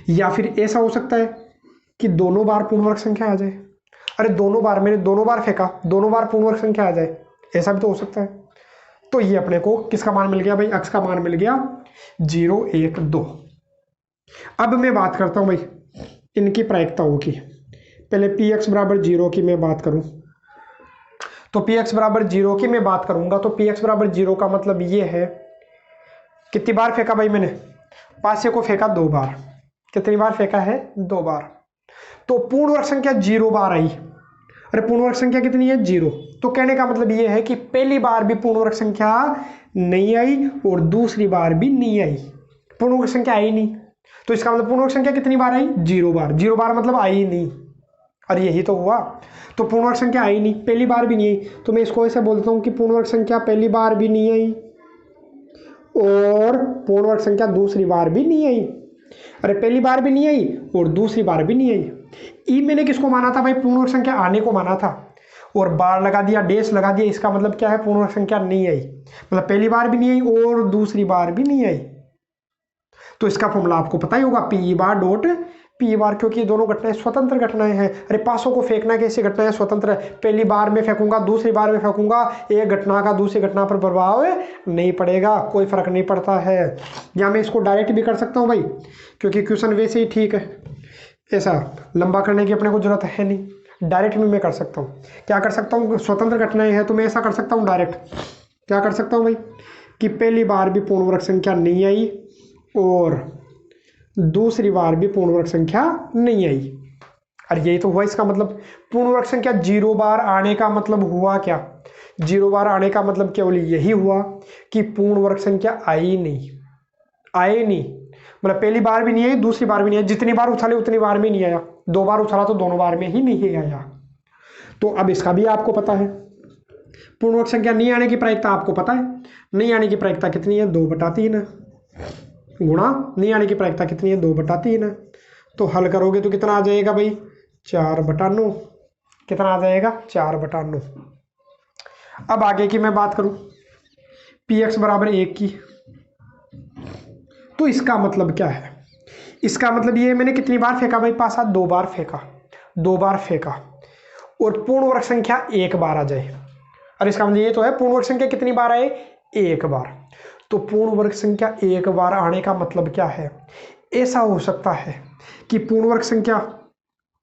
या फिर ऐसा हो सकता है कि दोनों बार पूर्ण वर्ग संख्या आ जाए, अरे दोनों बार, मैंने दोनों बार फेंका, दोनों बार पूर्ण वर्ग संख्या आ जाए, ऐसा भी तो हो सकता है। तो ये अपने को किसका मान मिल गया भाई? अक्ष का मान मिल गया 0, 1, 2। अब मैं बात करता हूं भाई इनकी प्रायिकताओं की। पहले पी एक्स बराबर 0 की मैं बात करूं, तो पी एक्स बराबर 0 की मैं बात करूंगा, तो पी एक्स बराबर 0 का मतलब ये है, कितनी बार फेंका भाई मैंने? पासे को फेंका 2 बार। कितनी बार फेंका है? 2 बार। तो पूर्ण वर्ग संख्या 0 बार आई। अरे पूर्ण वर्ग संख्या कितनी है? 0। तो कहने का मतलब ये है कि पहली बार भी पूर्ण वर्ग संख्या नहीं आई और दूसरी बार भी नहीं आई, पूर्ण वर्ग संख्या आई नहीं। तो इसका मतलब पूर्ण वर्ग संख्या कितनी बार आई? 0 बार। 0 बार मतलब आई नहीं, और यही तो हुआ। तो पूर्ण वर्ग संख्या आई नहीं, पहली बार भी नहीं आई, तो मैं इसको ऐसे बोलता हूँ कि पूर्ण वर्ग संख्या पहली बार भी नहीं आई और पूर्ण वर्ग संख्या दूसरी बार भी नहीं आई। अरे पहली बार भी नहीं आई और दूसरी बार भी नहीं आई। ई मैंने किसको माना था भाई? पूर्ण वर्ग संख्या आने को माना था, और बार लगा दिया, डेश लगा दिया, इसका मतलब क्या है? पूर्ण वर्ग संख्या नहीं आई, मतलब पहली बार भी नहीं आई और दूसरी बार भी नहीं आई। तो इसका फॉर्मूला आपको पता ही होगा, पी बार डॉट पी बार, क्योंकि ये दोनों घटनाएं स्वतंत्र घटनाएं हैं। अरे पासों को फेंकना कैसी घटनाएं स्वतंत्र है? पहली बार में फेंकूंगा, दूसरी बार में फेंकूंगा, एक घटना का दूसरी घटना पर प्रभाव नहीं पड़ेगा, कोई फर्क नहीं पड़ता है। या मैं इसको डायरेक्ट भी कर सकता हूँ भाई, क्योंकि क्वेश्चन वैसे ही ठीक है, ऐसा लंबा करने की अपने को जरूरत है नहीं, डायरेक्ट भी मैं कर सकता हूँ। क्या कर सकता हूँ? स्वतंत्र घटनाएं हैं तो मैं ऐसा कर सकता हूँ डायरेक्ट। क्या कर सकता हूँ भाई? कि पहली बार भी पूर्ण वर्ग संख्या नहीं आई और दूसरी बार भी पूर्ण वर्ग संख्या नहीं आई। और यही तो हुआ इसका मतलब। पूर्ण वर्ग संख्या 0 बार आने का मतलब हुआ क्या? 0 बार आने का मतलब केवल यही हुआ कि पूर्ण वर्ग संख्या आई नहीं, आई नहीं, मतलब पहली बार भी नहीं आई, दूसरी बार भी नहीं आई, जितनी बार उछाले उतनी बार में नहीं आया, 2 बार उछाला तो दोनों बार में ही नहीं आया। तो अब इसका भी आपको पता है, पूर्ण वर्ग संख्या नहीं आने की प्रायिकता आपको पता है। नहीं आने की प्रायिकता कितनी है? 2/3 गुणा नहीं आने की प्रायिकता कितनी है? 2/3। तो हल करोगे तो कितना आ जाएगा भाई? 4/9। कितना आ जाएगा? 4/9। अब आगे की मैं बात करूं, पी एक्स बराबर 1 की, तो इसका मतलब क्या है? इसका मतलब ये, मैंने कितनी बार फेंका भाई? पासा 2 बार फेंका, 2 बार फेंका और पूर्ण वर्ग संख्या 1 बार आ जाए। और इसका मतलब ये तो है पूर्ण वर्ग संख्या कितनी बार आए? 1 बार। तो पूर्ण वर्ग संख्या 1 बार आने का मतलब क्या है? ऐसा हो सकता है कि पूर्ण वर्ग संख्या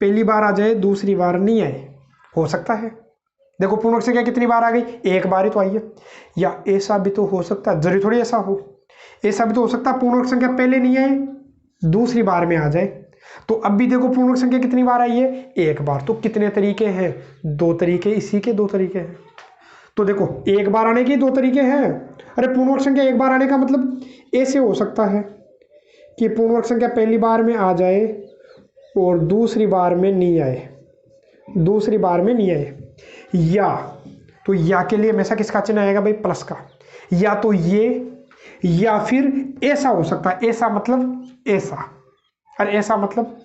पहली बार आ जाए, दूसरी बार नहीं आए, हो सकता है। देखो पूर्ण वर्ग संख्या कितनी बार आ गई? 1 बार ही तो आई है। या ऐसा भी तो हो सकता है, जरूरी थोड़ी ऐसा हो, ऐसा भी तो हो सकता है पूर्ण वर्ग संख्या पहले नहीं आए, दूसरी बार में आ जाए। तो अब भी देखो पूर्ण वर्ग संख्या कितनी बार आई है? 1 बार। तो कितने तरीके हैं? 2 तरीके, इसी के 2 तरीके हैं। तो देखो 1 बार आने के 2 तरीके हैं। अरे पूर्ण वर्ग संख्या 1 बार आने का मतलब ऐसे हो सकता है कि पूर्ण वर्ग संख्या पहली बार में आ जाए और दूसरी बार में नहीं आए, दूसरी बार में नहीं आए। या तो या के लिए हमेशा किसका चिन्ह आएगा भाई? प्लस का। या तो ये, या फिर ऐसा हो सकता है, ऐसा मतलब ऐसा। और ऐसा मतलब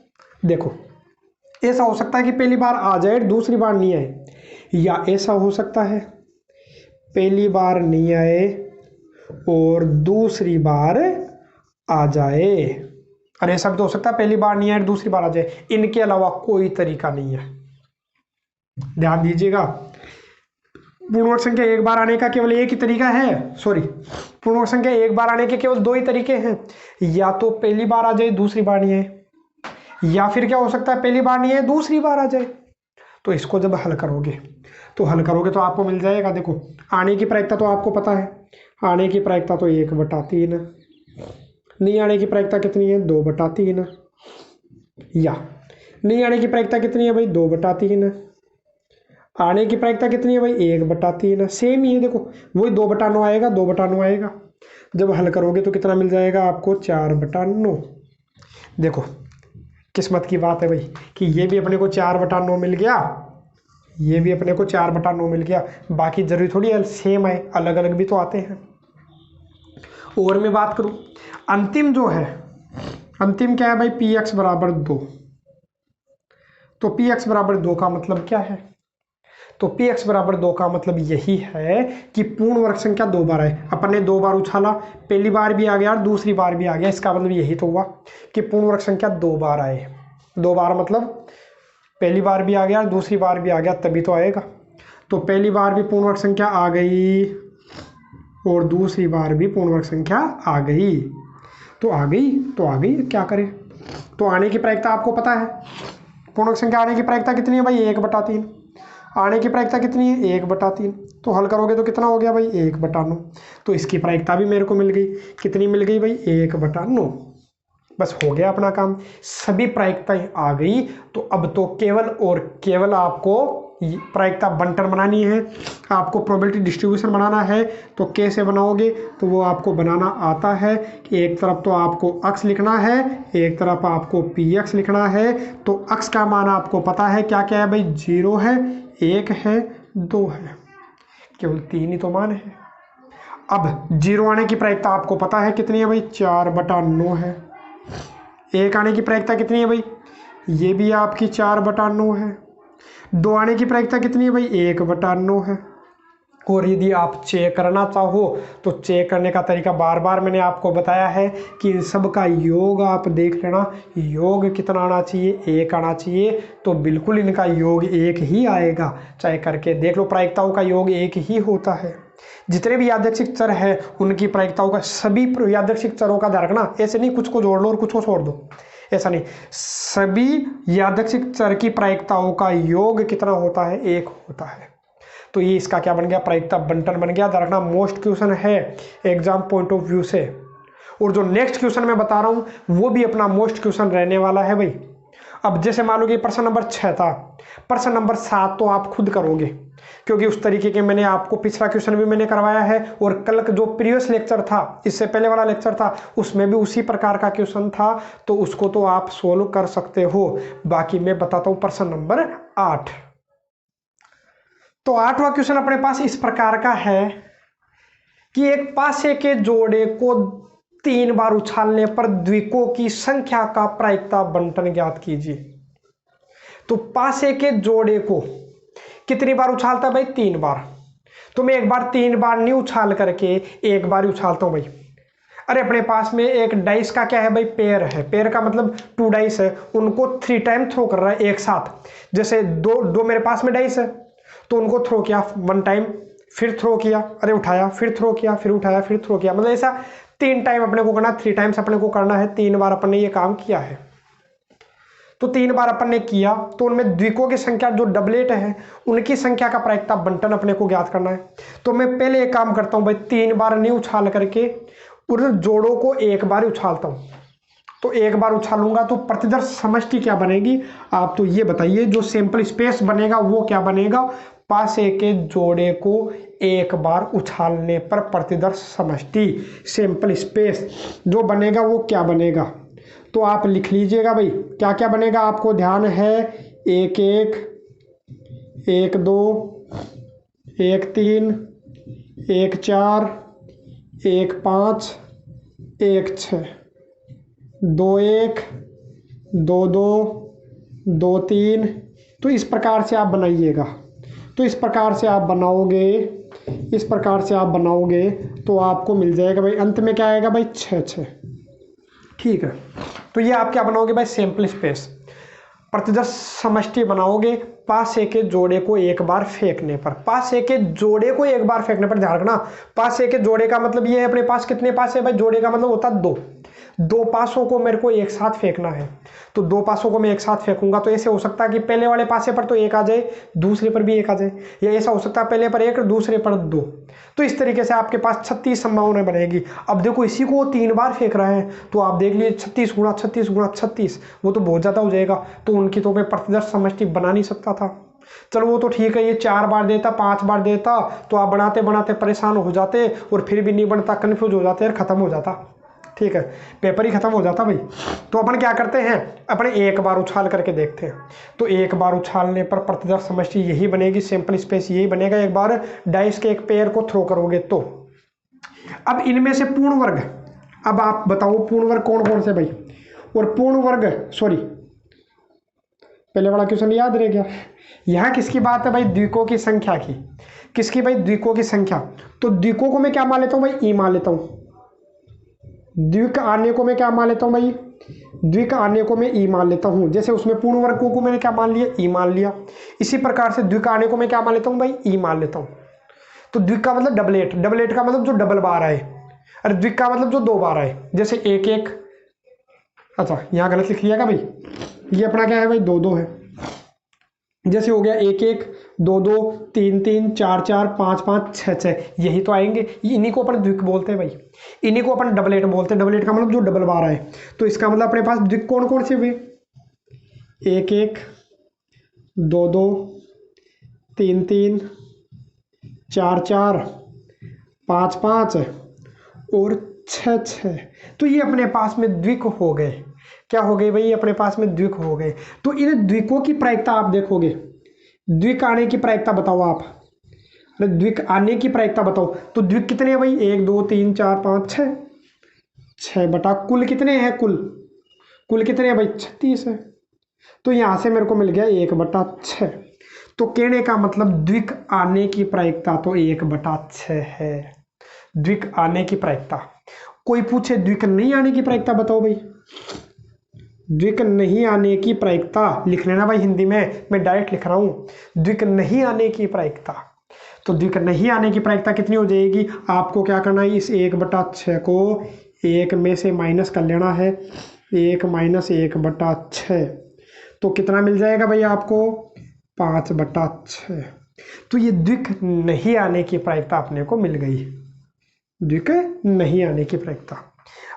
देखो, ऐसा हो सकता है कि पहली बार आ जाए दूसरी बार नहीं आए, या ऐसा हो सकता है पहली बार नहीं आए और दूसरी बार आ जाए। और ऐसा भी तो हो सकता है पहली बार नहीं आए दूसरी बार आ जाए। इनके अलावा कोई तरीका नहीं है, ध्यान दीजिएगा। पूर्ण वर्ग संख्या 1 बार आने का केवल एक ही तरीका है, सॉरी, पूर्ण वर्ग संख्या 1 बार आने के केवल 2 ही तरीके हैं। या तो पहली बार आ जाए दूसरी बार नहीं आए, या फिर क्या हो सकता है पहली बार नहीं आए दूसरी बार आ जाए। तो इसको जब हल करोगे तो आपको मिल जाएगा। देखो आने की प्रायिकता तो आपको पता है, आने की प्रायिकता तो 1/3, नहीं आने की प्रायिकता कितनी है? 2/3। या नहीं आने की प्रायिकता कितनी है भाई? 2/3। आने की प्रायिकता कितनी है भाई? 1/3। सेम ही है, देखो वही 2/9 आएगा, 2/9 आएगा। जब हल करोगे तो कितना मिल जाएगा आपको? 4/9। देखो किस्मत की बात है भाई कि ये भी अपने को 4/9 मिल गया, ये भी अपने को 4/9 मिल गया। बाकी जरूरी थोड़ी है सेम है, अलग अलग भी तो आते हैं। और मैं बात करूं अंतिम जो है, अंतिम क्या है भाई, px बराबर 2। तो px बराबर 2 का मतलब क्या है, तो px बराबर 2 का मतलब यही है कि पूर्ण वर्ग संख्या 2 बार आए। अपन ने 2 बार उछाला, पहली बार भी आ गया और दूसरी बार भी आ गया, इसका मतलब यही तो हुआ कि पूर्ण वर्ग संख्या 2 बार आए। 2 बार मतलब पहली बार भी आ गया, दूसरी बार भी आ गया, तभी तो आएगा। तो पहली बार भी पूर्ण वर्ग संख्या आ गई और दूसरी बार भी पूर्ण वर्ग संख्या आ गई, तो आ गई तो आ गई, क्या करें। तो आने की प्रायिकता आपको पता है, पूर्ण वर्ग संख्या आने की प्रायिकता कितनी है भाई, 1/3। आने की प्रायिकता कितनी है, 1/3। तो हल करोगे तो कितना हो गया भाई, 1/9। तो इसकी प्रायिकता भी मेरे को मिल गई, कितनी मिल गई भाई, 1/9। बस हो गया अपना काम, सभी प्रायिकताएं आ गई। तो अब तो केवल और केवल आपको प्रायिकता बंटन बनानी है, आपको प्रोबेबिलिटी डिस्ट्रीब्यूशन बनाना है। तो कैसे बनाओगे, तो वो आपको बनाना आता है। एक तरफ तो आपको अक्स लिखना है, एक तरफ आपको px लिखना है। तो अक्स का मान आपको पता है क्या क्या है भाई, 0 है, 1 है, 2 है, केवल 3 ही तो मान है। अब 0 आने की प्रायिकता आपको पता है कितनी है भाई, 4/9 है। 1 आने की प्रायिकता कितनी है भाई, ये भी आपकी 4/9 है। 2 आने की प्रायिकता कितनी है भाई, 1/9 है। और यदि आप चेक करना चाहो तो चेक करने का तरीका बार बार मैंने आपको बताया है कि इन सब का योग आप देख लेना, योग कितना आना चाहिए, 1 आना चाहिए। तो बिल्कुल इनका योग 1 ही आएगा, चाहे करके देख लो। प्रायिकताओं का योग 1 ही होता है। जितने भी यादृच्छिक चर है उनकी प्रायिकताओं का, सभी यादृच्छिक चरों का ध्यान रखना। ऐसे नहीं कुछ को जोड़ लो और कुछ को छोड़ दो, ऐसा नहीं। सभी यादृच्छिक चर की प्रायिकताओं का योग कितना होता है, 1 होता है। तो ये इसका क्या बन गया, प्रायिकता बंटन बन गया। ध्यान रखना मोस्ट क्वेश्चन है एग्जाम पॉइंट ऑफ व्यू से। और जो नेक्स्ट क्वेश्चन मैं बता रहा हूं वो भी अपना मोस्ट क्वेश्चन रहने वाला है भाई। अब जैसे मान लो कि प्रश्न नंबर 6 था, प्रश्न नंबर 7 तो आप खुद करोगे, क्योंकि उस तरीके के मैंने आपको पिछला क्वेश्चन भी मैंने करवाया है। और कल जो प्रीवियस लेक्चर था, इससे पहले वाला लेक्चर था, उसमें भी उसी प्रकार का क्वेश्चन था। तो उसको तो आप सोल्व कर सकते हो। बाकी मैं बताता हूं प्रश्न नंबर 8। तो 8वां क्वेश्चन अपने पास इस प्रकार का है कि एक पासे के जोड़े को 3 बार उछालने पर द्विकों की संख्या का प्रायिकता बंटन ज्ञात कीजिए। तो पासे के जोड़े को कितनी बार उछालता है भाई, 3 बार। तो मैं एक बार 3 बार नहीं उछाल करके एक बार ही उछालता हूं भाई। अरे अपने पास में एक डाइस का क्या है भाई, पेयर है। पेयर का मतलब 2 डाइस है, उनको 3 टाइम थ्रो कर रहा है एक साथ। जैसे दो मेरे पास में डाइस है तो उनको थ्रो किया 1 टाइम, फिर थ्रो किया, अरे उठाया, फिर थ्रो किया, फिर उठाया, फिर थ्रो किया। मतलब ऐसा 3 टाइम अपने को करना, 3 टाइम्स अपने को करना है। 3 बार अपन ने ये काम किया है। तो 3 बार अपन ने किया तो उनमें द्विकों की संख्या जो डबलेट है उनकी संख्या का प्रायिकता बंटन अपने को ज्ञात करना है। तो मैं पहले एक काम करता हूं भाई, 3 बार नहीं उछाल करके उन जोड़ों को एक बार उछालता हूं। तो एक बार उछालूंगा तो प्रतिदर्श समष्टि क्या बनेगी, आप तो ये बताइए। जो सैंपल स्पेस बनेगा वो क्या बनेगा, पासे के जोड़े को एक बार उछालने पर प्रतिदर्श समष्टि, सैंपल स्पेस जो बनेगा वो क्या बनेगा। तो आप लिख लीजिएगा भाई क्या क्या बनेगा, आपको ध्यान है 1 1 1 2 1 3 1 4 1 5 1 6 2 1 2 2 2 3। तो इस प्रकार से आप बनाइएगा। तो इस प्रकार से आप बनाओगे, इस प्रकार से आप बनाओगे तो आपको मिल जाएगा भाई, अंत में क्या आएगा भाई, 6 6। ठीक है, तो ये आप क्या बनाओगे भाई, सैंपल स्पेस। प्रतिदर्श समष्टि बनाओगे पासे के जोड़े को एक बार फेंकने पर। पासे के जोड़े को एक बार फेंकने पर ध्यान रखना, पासे के जोड़े का मतलब ये है अपने पास कितने पासे भाई, जोड़े का मतलब होता है 2। 2 पासों को मेरे को एक साथ फेंकना है। तो 2 पासों को मैं एक साथ फेंकूंगा तो ऐसे हो सकता है कि पहले वाले पासे पर तो 1 आ जाए, दूसरे पर भी 1 आ जाए, या ऐसा हो सकता है पहले पर 1 दूसरे पर 2। तो इस तरीके से आपके पास 36 संभावनाएं बनेगी। अब देखो इसी को 3 बार फेंक रहा है तो आप देख लीजिए 36 गुणा 36 गुणा 36, वो तो बहुत ज़्यादा हो जाएगा। तो उनकी तो मैं प्रतिदर्श समष्टि बना नहीं सकता था। चलो वो तो ठीक है, ये 4 बार देता, 5 बार देता तो आप बनाते बनाते परेशान हो जाते और फिर भी नहीं बनता, कन्फ्यूज हो जाते और खत्म हो जाता। ठीक है, पेपर ही खत्म हो जाता भाई। तो अपन क्या करते हैं, अपने एक बार उछाल करके देखते हैं। तो एक बार उछालने पर प्रतिदर्श समष्टि यही बनेगी, सैंपल स्पेस यही बनेगा। एक बार डाइस के एक पेयर को थ्रो करोगे तो। अब इनमें से पूर्ण वर्ग, अब आप बताओ पूर्ण वर्ग कौन कौन से भाई। और पूर्ण वर्ग, सॉरी पहले वाला क्वेश्चन याद रह गया। यहाँ किसकी बात है भाई, द्विकों की संख्या की। किसकी भाई, द्विकों की संख्या। तो द्विकों को मैं क्या मान लेता हूँ भाई, ई मान लेता हूँ। द्विक आने को मैं क्या मान लेता हूँ भाई, द्विक आने को मैं ई मान लेता हूँ। जैसे उसमें पूर्ण वर्गों को मैंने क्या मान लिया, ई मान लिया। इसी प्रकार से द्विक आने को मैं क्या मान लेता हूँ भाई, ई मान लेता हूँ। तो द्विक का मतलब डबलेट, डबलेट का मतलब जो डबल बार आए, और द्विक का मतलब जो दो बार आए। जैसे एक एक, अच्छा यहाँ गलत लिख लिया क्या भाई, ये अपना क्या है भाई, दो दो है। जैसे हो गया एक एक, दो दो, तीन तीन, चार चार, पाँच पाँच, छः छः, यही तो आएंगे। इन्हीं को अपन द्विक बोलते हैं भाई, इन्हीं को अपन डबलेट बोलते हैं। डबलेट का मतलब जो डबल बार आए। तो इसका मतलब अपने पास द्विक कौन कौन से हुए, एक एक, दो दो, तीन तीन, चार चार, पाँच पाँच और छः छः। तो ये अपने पास में द्विक हो गए। क्या हो गए भाई, अपने पास में द्विक हो गए। तो इन द्विकों की प्रायिकता आप देखोगे, द्विक आने की प्रायिकता बताओ आप, अरे द्विक आने की प्रायिकता बताओ। तो द्विक कितने हैं भाई, एक दो तीन चार पाँच छः, छः बटा कुल कितने हैं, कुल कितने हैं भाई, 36 है। तो यहाँ से मेरे को मिल गया 1/6। तो कहने का मतलब द्विक आने की प्रायिकता तो 1/6 है, द्विक आने की प्रायिकता। कोई पूछे द्विक नहीं आने की प्रायिकता बताओ भाई, द्विक नहीं आने की प्रायिकता लिख लेना भाई हिंदी में, मैं डायरेक्ट लिख रहा हूँ, द्विक नहीं आने की प्रायिकता। तो द्विक नहीं आने की प्रायिकता कितनी हो जाएगी, आपको क्या करना है, इस 1/6 को एक में से माइनस कर लेना है, 1 - 1/6। तो कितना मिल जाएगा भाई आपको, 5/6। तो ये द्विक नहीं आने की प्रायिकता अपने को मिल गई, द्विक नहीं आने की प्रायिकता।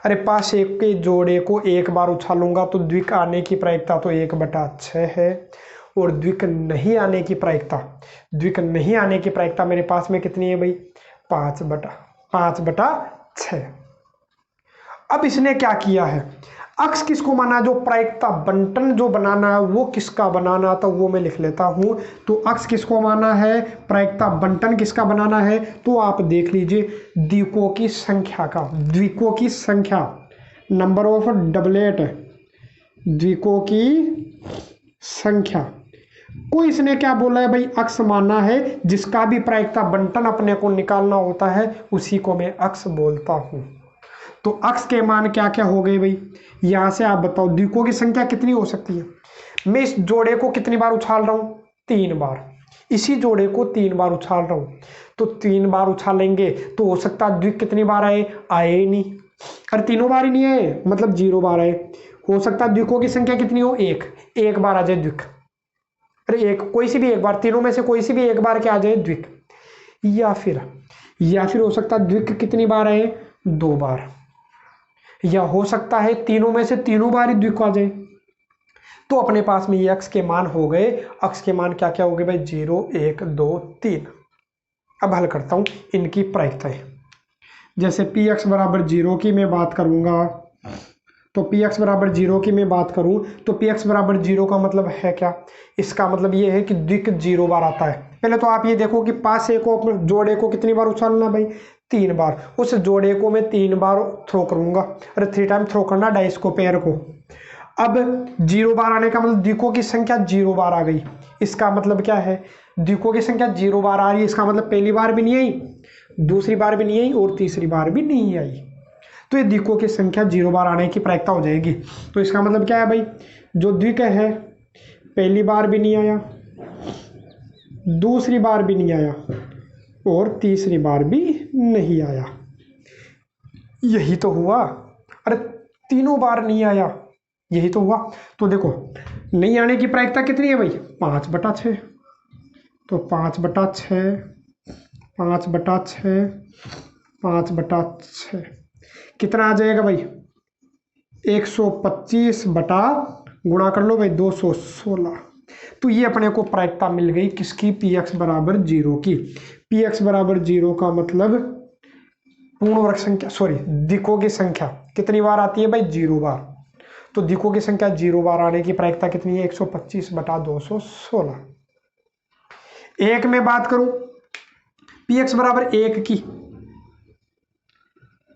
अरे पास एक के जोड़े को एक बार उछालूंगा तो द्विक आने की प्रायिकता तो 1/6 है। और द्विक नहीं आने की प्रायिकता, द्विक नहीं आने की प्रायिकता मेरे पास में कितनी है भाई, 5/6। अब इसने क्या किया है, अक्स किसको माना, जो प्रायिकता बंटन जो बनाना है वो किसका बनाना था वो मैं लिख लेता हूं। तो अक्स किसको माना है, प्रायिकता बंटन किसका बनाना है, तो आप देख लीजिए द्विकों की संख्या का, द्विकों की संख्या, नंबर ऑफ डबलेट, द्विकों की संख्या को इसने क्या बोला है भाई, अक्स माना है। जिसका भी प्रायिकता बंटन अपने को निकालना होता है उसी को मैं अक्स बोलता हूं। तो अक्स के मान क्या क्या हो गए भाई, यहां से आप बताओ द्विकों की संख्या कितनी हो सकती है। मैं इस जोड़े को कितनी बार उछाल रहा हूं, 3 बार। इसी जोड़े को 3 बार उछाल रहा हूं, तो 3 बार उछालेंगे तो हो सकता है द्विक कितनी बार आए ही नहीं, अरे तीनों बार ही नहीं आए, मतलब 0 बार आए। हो सकता है द्विकों की संख्या कितनी हो, एक बार आ जाए द्विक, अरे एक कोई सी भी एक बार, तीनों में से कोई सी भी एक बार क्या आ जाए द्विक। या फिर हो सकता है द्विक कितनी बार आए, 2 बार। या हो सकता है तीनों में से तीनों बार ही द्विक आ जाए। तो अपने पास में ये अक्स के मान हो गए। अक्स के मान क्या क्या हो गए भाई, 0 1 2 3। अब हल करता हूं इनकी प्रायिकताएं। जैसे पी एक्स बराबर 0 की मैं बात करूंगा, तो पी एक्स बराबर 0 की मैं बात करूं तो पी एक्स बराबर 0 का मतलब है क्या, इसका मतलब ये है कि द्विक 0 बार आता है। पहले तो आप ये देखो कि पास ए को, अपने जोड़े को कितनी बार उछालना भाई, 3 बार। उस जोड़े को मैं 3 बार थ्रो करूंगा, अरे 3 टाइम थ्रो करना डाइस को, पेयर को। अब 0 बार आने का मतलब द्विकों की संख्या 0 बार आ गई। इसका मतलब क्या है, द्विकों की संख्या 0 बार आ रही है, इसका मतलब पहली बार भी नहीं आई, दूसरी बार भी नहीं आई और तीसरी बार भी नहीं आई। तो ये द्विकों की संख्या 0 बार आने की प्रायिकता हो जाएगी। तो इसका मतलब क्या है भाई, जो द्विक है पहली बार भी नहीं आया, दूसरी बार भी नहीं आया और तीसरी बार भी नहीं आया, यही तो हुआ। अरे तीनों बार नहीं आया, यही तो हुआ। तो देखो नहीं आने की प्रायिकता कितनी है भाई, 5/6। तो 5/6, 5/6, 5/6 कितना आ जाएगा भाई, 125 बटा गुणा कर लो भाई 216। तो ये अपने को प्रायिकता मिल गई किसकी, पी एक्स बराबर 0 की। पी एक्स बराबर 0 का मतलब पूर्ण वर्ग संख्या सॉरी दिकों की संख्या कितनी बार आती है भाई? 0 बार। तो दिकों की संख्या 0 बार आने की प्रायिकता कितनी है? 125/216। एक में बात करूं px बराबर 1 की,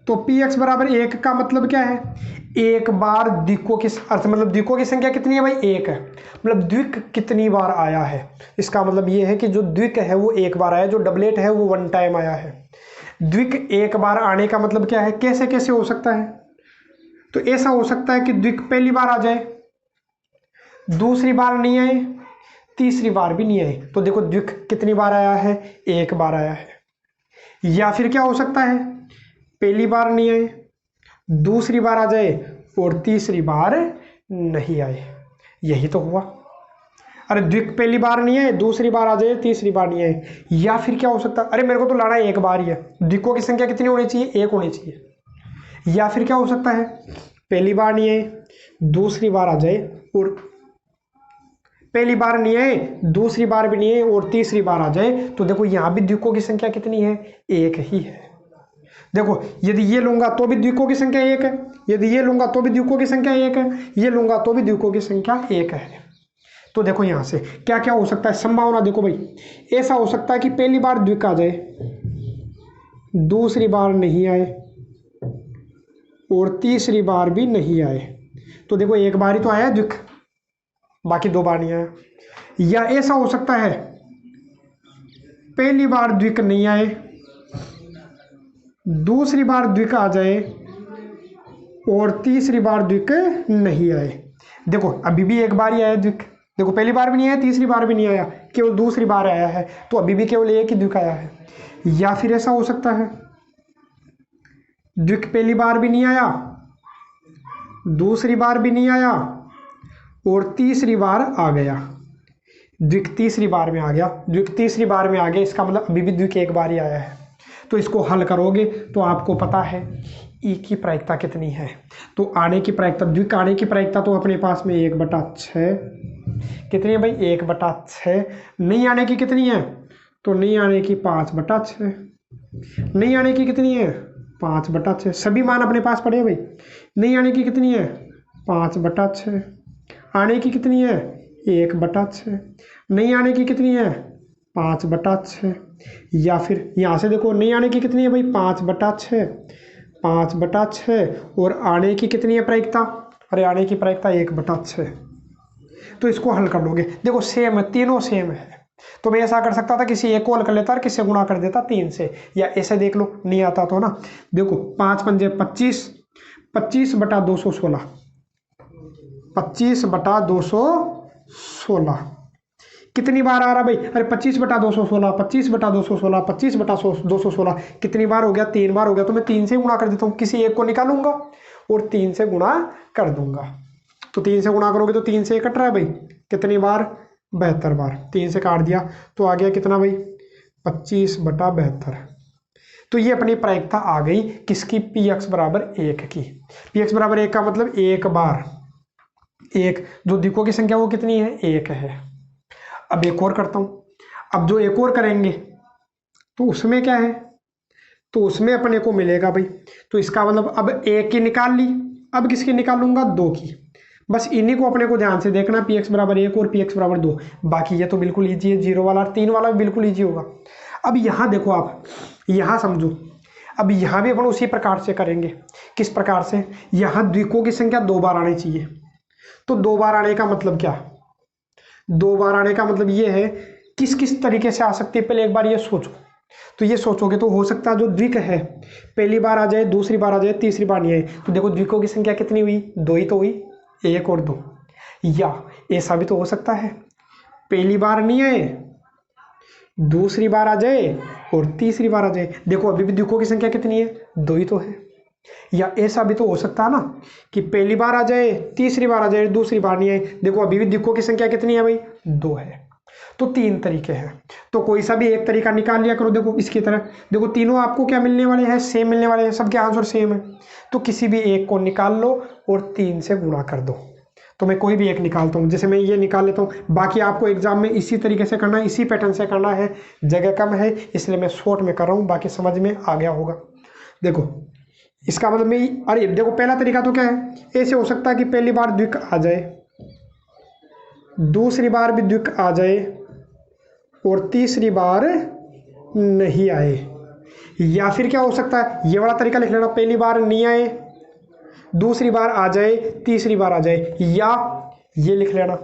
तो px बराबर 1 का मतलब क्या है? एक बार दिकों की अर्थ मतलब दिकों की संख्या कितनी है भाई? 1 है। मतलब द्विक कितनी बार आया है, इसका मतलब ये है कि जो द्विक है वो एक बार आया, जो डबलेट है वो 1 टाइम आया है। द्विक एक बार आने का मतलब क्या है? कैसे कैसे हो सकता है? तो ऐसा हो सकता है कि द्विक पहली बार आ जाए, दूसरी बार नहीं आए, तीसरी बार भी नहीं आए। तो देखो द्विक कितनी बार आया है? एक बार आया है। या फिर क्या हो सकता है? पहली बार नहीं आए, दूसरी बार आ जाए और तीसरी बार नहीं आए। यही तो हुआ। अरे द्विक पहली बार नहीं आए, दूसरी बार आ जाए, तीसरी बार नहीं आए। या फिर क्या हो सकता है? अरे मेरे को तो लाना एक बार ही है, द्विकों की संख्या कितनी होनी चाहिए? 1 होनी चाहिए। या फिर क्या हो सकता है? पहली बार नहीं आए, दूसरी बार आ जाए और पहली बार नहीं आए, दूसरी बार भी नहीं आए और तीसरी बार आ जाए। तो देखो यहाँ भी द्विकों की संख्या कितनी है? 1 ही है। देखो यदि ये लूंगा तो भी द्विकों की संख्या 1 है, यदि ये लूंगा तो भी द्विकों की संख्या 1 है, ये लूंगा तो भी द्विकों की संख्या 1 है। तो देखो यहाँ से क्या क्या हो सकता है संभावना? देखो भाई ऐसा हो सकता है कि पहली बार द्विक आ जाए, दूसरी बार नहीं आए और तीसरी बार भी नहीं आए। तो देखो एक बार ही तो आया द्विक, बाकी 2 बार नहीं आया। या ऐसा हो सकता है पहली बार द्विक नहीं आए, दूसरी बार द्विक आ जाए और तीसरी बार द्विक नहीं आए। देखो अभी भी एक बार ही आया द्विक, देखो पहली बार भी नहीं आया, तीसरी बार भी नहीं आया, केवल दूसरी बार आया है। तो अभी भी केवल एक ही द्विक आया है। या फिर ऐसा हो सकता है द्विक पहली बार भी नहीं आया, दूसरी बार भी नहीं आया और तीसरी बार आ गया, द्विक तीसरी बार में आ गया, द्विक तीसरी बार में आ गया, इसका मतलब अभी भी द्विक एक बार ही आया है। तो इसको हल करोगे तो आपको पता है ई की प्रायिकता कितनी है। तो आने की प्रायिकता, द्विक आने की प्रायिकता तो अपने पास में 1/6 कितनी है भाई? 1/6। नहीं आने की कितनी है? तो नहीं आने की 5/6। नहीं आने की कितनी है? 5/6। सभी मान अपने पास पड़े भाई। नहीं आने की कितनी है? 5/6। आने की कितनी है? 1/6। नहीं आने की कितनी है? 5/6। या फिर यहाँ से देखो नहीं आने की कितनी है भाई? 5/6। 5/6 और आने की कितनी है प्रायिकता? अरे आने की प्रायिकता 1/6। तो इसको हल कर लोगे, देखो सेम है, तीनों सेम है। तो मैं ऐसा कर सकता था, किसी एक को हल कर लेता और किसी गुणा कर देता 3 से, या ऐसे देख लो नहीं आता तो ना। देखो 5 पंजे 25, 25/216, 25/216 कितनी बार आ रहा भाई? अरे 25/216, 25/216, 25/216 कितनी बार हो गया? 3 बार हो गया। तो मैं 3 से गुणा कर देता हूँ, किसी एक को निकालूंगा और 3 से गुणा कर दूंगा। तो 3 से गुणा करोगे तो 3 से कट रहा है भाई, कितनी बार? 72 बार। 3 से काट दिया तो आ गया कितना भाई? 25/72। तो ये अपनी प्रायिकता आ गई किसकी? px बराबर 1 की। px बराबर 1 का मतलब एक बार, एक जो दिकों की संख्या वो कितनी है? 1 है। अब एक और करता हूँ। अब जो एक और करेंगे तो उसमें क्या है? तो उसमें अपने को मिलेगा भाई, तो इसका मतलब अब 1 की निकाल ली, अब किसकी निकालूंगा? 2 की। बस इन्हीं को अपने को ध्यान से देखना, px बराबर 1 और px बराबर 2। बाकी ये तो बिल्कुल ईजी है, 0 वाला और 3 वाला भी बिल्कुल ईजी होगा। अब यहाँ देखो, आप यहाँ समझो, अब यहाँ भी अपन उसी प्रकार से करेंगे। किस प्रकार से? यहाँ द्विकों की संख्या 2 बार आनी चाहिए। तो 2 बार आने का मतलब क्या? 2 बार आने का मतलब ये है किस किस तरीके से आ सकती है, पहले एक बार ये सोचो। तो ये सोचोगे तो हो सकता है जो द्विक है पहली बार आ जाए, दूसरी बार आ जाए, तीसरी बार नहीं आए। तो देखो द्विकों की संख्या कितनी हुई? 2 ही तो हुई, 1 और 2। या ऐसा भी तो हो सकता है पहली बार नहीं आए, दूसरी बार आ जाए और तीसरी बार आ जाए। देखो अभी भी द्विकों की संख्या कितनी है? 2 ही तो है। या ऐसा भी तो हो सकता है ना कि पहली बार आ जाए, तीसरी बार आ जाए, दूसरी बार नहीं आए। देखो अभी भी द्विकों की संख्या कितनी है भाई? 2 है। तो 3 तरीके हैं, तो कोई सा भी एक तरीका निकाल लिया करो। देखो इसकी तरह, देखो तीनों आपको क्या मिलने वाले हैं? सेम मिलने वाले हैं, सबके आंसर सेम है। तो किसी भी एक को निकाल लो और 3 से गुणा कर दो। तो मैं कोई भी एक निकालता हूँ, जैसे मैं ये निकाल लेता हूँ। बाकी आपको एग्जाम में इसी तरीके से करना है, इसी पैटर्न से करना है। जगह कम है इसलिए मैं शॉर्ट में कर रहा हूँ, बाकी समझ में आ गया होगा। देखो इसका मतलब मैं, अरे देखो पहला तरीका तो क्या है, ऐसे हो सकता है कि पहली बार द्विक आ जाए, दूसरी बार भी द्विक आ जाए और तीसरी बार नहीं आए। या फिर क्या हो सकता है, ये वाला तरीका लिख लेना, पहली बार नहीं आए, दूसरी बार आ जाए, तीसरी बार आ जाए, या ये लिख लेना।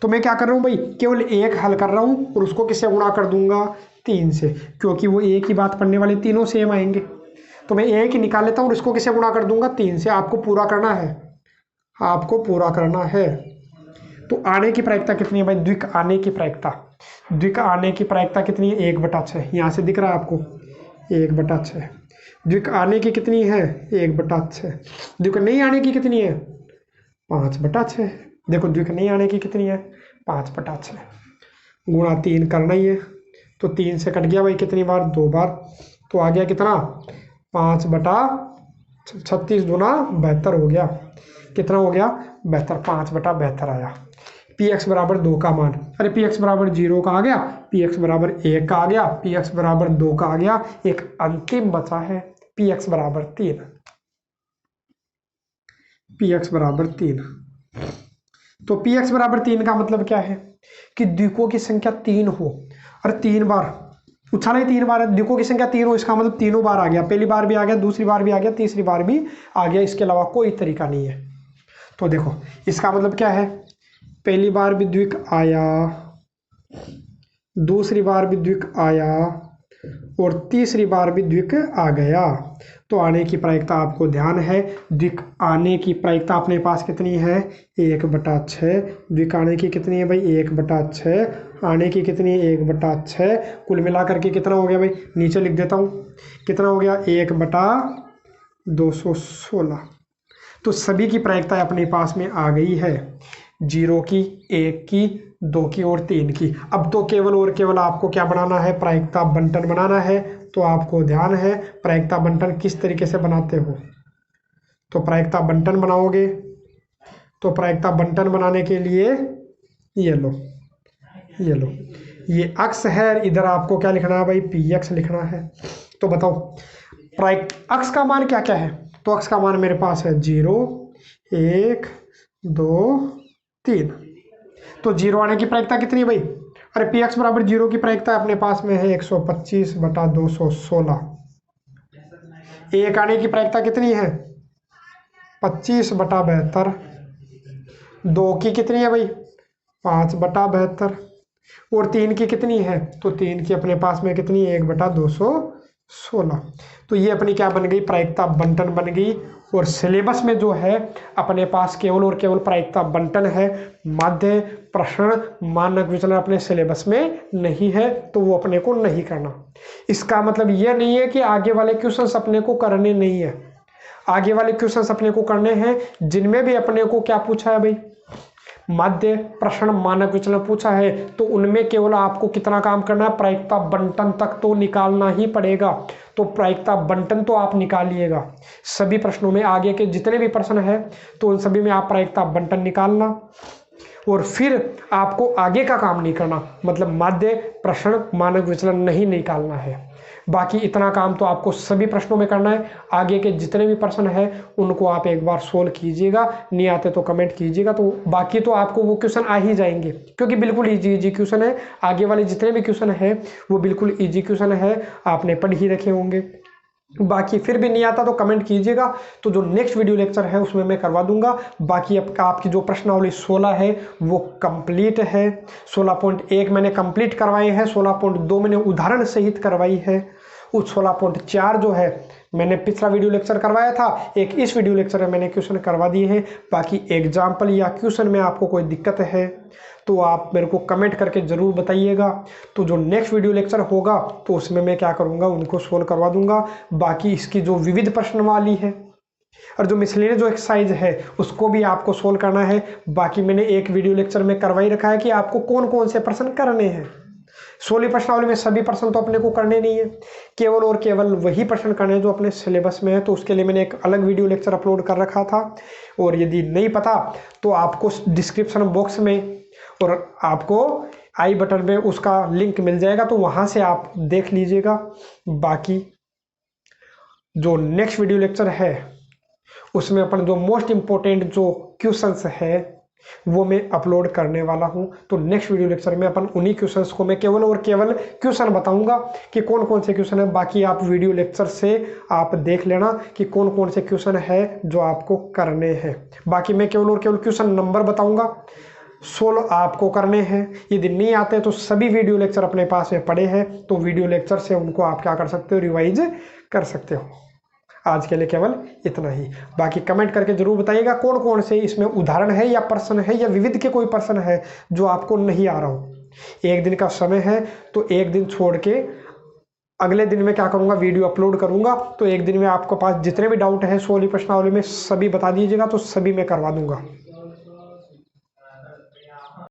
तो मैं क्या कर रहा हूँ भाई, केवल एक हल कर रहा हूँ और उसको किससे गुणा कर दूंगा, 3 से, क्योंकि वो एक ही बात पढ़ने वाले तीनों सेम आएंगे। तो मैं एक ही निकाल लेता हूँ और इसको किससे गुणा कर दूंगा, 3 से। आपको पूरा करना है, आपको पूरा करना है। तो आने की प्रायिकता कितनी है भाई, द्विक आने की प्रायिकता, द्विक आने की प्रायिकता कितनी है, 1/6। यहाँ से दिख रहा है आपको 1/6। द्विक आने की कितनी है, 1/6। द्विक नहीं आने की कितनी है, 5/6। देखो द्विक नहीं आने की कितनी है, 5/6 गुणा 3 करना ही है। तो 3 से कट गया भाई कितनी बार, 2 बार। तो आ गया कितना, 5/36 दूना 72 हो गया। कितना हो गया, 72, 5/72 आया। पी एक्स बराबर 2 का मान, अरे पी एक्स बराबर 0 का आ गया, पी एक्स बराबर 1 का आ गया, पी एक्स बराबर 2 का आ गया, एक अंतिम बचा है पी एक्स बराबर 3। पी एक्स बराबर 3। तो पी एक्स बराबर 3 का मतलब क्या है कि द्विकों की संख्या 3 हो, और 3 बार उछाला ही 3 बार है, द्विकों की संख्या 3 हो, इसका मतलब तीनों बार आ गया, पहली बार भी आ गया, दूसरी बार भी आ गया, तीसरी बार भी आ गया, इसके अलावा कोई तरीका नहीं है। तो देखो इसका मतलब क्या है, पहली बार भी द्विक आया, दूसरी बार भी द्विक आया और तीसरी बार भी द्विक आ गया। तो आने की प्रायिकता आपको ध्यान है, द्विक आने की प्रायिकता अपने पास कितनी है, 1/6। द्विक आने की कितनी है भाई, 1/6। आने की कितनी है, 1/6। कुल मिला करके कितना हो गया भाई, नीचे लिख देता हूँ, कितना हो गया, 1/216। तो सभी की प्रायिकता अपने पास में आ गई है, 0 की, 1 की, 2 की और 3 की। अब तो केवल और केवल आपको क्या बनाना है, प्रायिकता बंटन बनाना है। तो आपको ध्यान है प्रायिकता बंटन किस तरीके से बनाते हो। तो प्रायिकता बंटन बनाओगे, तो प्रायिकता बंटन बनाने के लिए ये लो, ये लो, ये अक्स है, इधर आपको क्या लिखना है भाई, पी एक्स लिखना है। तो बताओ अक्स का मान क्या क्या है, तो अक्स का मान मेरे पास है 0, 1, 2, 3। तो 0 आने की प्रायिकता कितनी है भाई, अरे पी एक्स बराबर 0 की प्रायिकता अपने पास में है 125/216। 1 आने की प्रायिकता कितनी है, 25/72। 2 की कितनी है भाई, 5/72। और 3 की कितनी है, तो 3 की अपने पास में कितनी है, 1/216। तो ये अपनी क्या बन गई, प्रायिकता बंटन बन गई। और सिलेबस में जो है अपने पास केवल और केवल प्रायिकता बंटन है, माध्य, प्रसरण, मानक विचलन अपने सिलेबस में नहीं है, तो वो अपने को नहीं करना। इसका मतलब यह नहीं है कि आगे वाले क्वेश्चंस अपने को करने नहीं है, आगे वाले क्वेश्चंस अपने को करने हैं, जिनमें भी अपने को क्या पूछा है भाई, माध्य, प्रसरण, मानक विचलन पूछा है, तो उनमें केवल आपको कितना काम करना है, प्रायिकता बंटन तक तो निकालना ही पड़ेगा। तो प्रायिकता बंटन तो आप निकालिएगा सभी प्रश्नों में, आगे के जितने भी प्रश्न है तो उन सभी में आप प्रायिकता बंटन निकालना, और फिर आपको आगे का काम नहीं करना, मतलब माध्य, प्रसरण, मानक विचलन नहीं निकालना है। बाकी इतना काम तो आपको सभी प्रश्नों में करना है। आगे के जितने भी प्रश्न हैं उनको आप एक बार सोल्व कीजिएगा, नहीं आते तो कमेंट कीजिएगा। तो बाकी तो आपको वो क्वेश्चन आ ही जाएंगे, क्योंकि बिल्कुल इजी क्वेश्चन है। आगे वाले जितने भी क्वेश्चन है वो बिल्कुल ईजी क्वेश्चन है, आपने पढ़ ही रखे होंगे। बाकी फिर भी नहीं आता तो कमेंट कीजिएगा, तो जो नेक्स्ट वीडियो लेक्चर है उसमें मैं करवा दूंगा। बाकी आपकी जो प्रश्नावली 16 है वो कंप्लीट है, 16.1 मैंने कंप्लीट करवाए हैं, 16.2 मैंने उदाहरण सहित करवाई है, उस 16.4 जो है मैंने पिछला वीडियो लेक्चर करवाया था, एक इस वीडियो लेक्चर में मैंने क्वेश्चन करवा दिए हैं। बाकी एग्जाम्पल या क्वेश्चन में आपको कोई दिक्कत है तो आप मेरे को कमेंट करके ज़रूर बताइएगा। तो जो नेक्स्ट वीडियो लेक्चर होगा तो उसमें मैं क्या करूँगा, उनको सोल्व करवा दूंगा। बाकी इसकी जो विविध प्रश्नवाली है और जो मिसलेनियस जो एक्सरसाइज है उसको भी आपको सोल्व करना है। बाकी मैंने एक वीडियो लेक्चर में करवाई रखा है कि आपको कौन कौन से प्रश्न करने हैं। 16 प्रश्नावली में सभी प्रश्न तो अपने को करने नहीं है, केवल और केवल वही प्रश्न करने हैं जो अपने सिलेबस में है। तो उसके लिए मैंने एक अलग वीडियो लेक्चर अपलोड कर रखा था, और यदि नहीं पता तो आपको डिस्क्रिप्शन बॉक्स में और आपको आई बटन में उसका लिंक मिल जाएगा, तो वहाँ से आप देख लीजिएगा। बाकी जो नेक्स्ट वीडियो लेक्चर है उसमें अपन जो मोस्ट इम्पोर्टेंट जो क्वेश्चंस है वो मैं अपलोड करने वाला हूं। तो नेक्स्ट वीडियो लेक्चर में अपन उन्हीं क्वेश्चंस को मैं केवल और केवल क्वेश्चन बताऊंगा कि कौन कौन से क्वेश्चन है। बाकी आप वीडियो लेक्चर से आप देख लेना कि कौन कौन से क्वेश्चन है जो आपको करने हैं। बाकी मैं केवल और केवल क्वेश्चन नंबर बताऊंगा, सोल्व आपको करने हैं। यदि नहीं आते तो सभी वीडियो लेक्चर अपने पास में पड़े हैं, तो वीडियो लेक्चर से उनको आप क्या कर सकते हो, रिवाइज कर सकते हो। आज के लिए केवल इतना ही। बाकी कमेंट करके जरूर बताइएगा कौन कौन से इसमें उदाहरण है या प्रश्न है या विविध के कोई प्रश्न है जो आपको नहीं आ रहा हो। एक दिन का समय है तो एक दिन छोड़ के अगले दिन में क्या करूंगा, वीडियो अपलोड करूंगा। तो एक दिन में आपके पास जितने भी डाउट है 16 प्रश्नावली में सभी बता दीजिएगा, तो सभी मैं करवा दूंगा।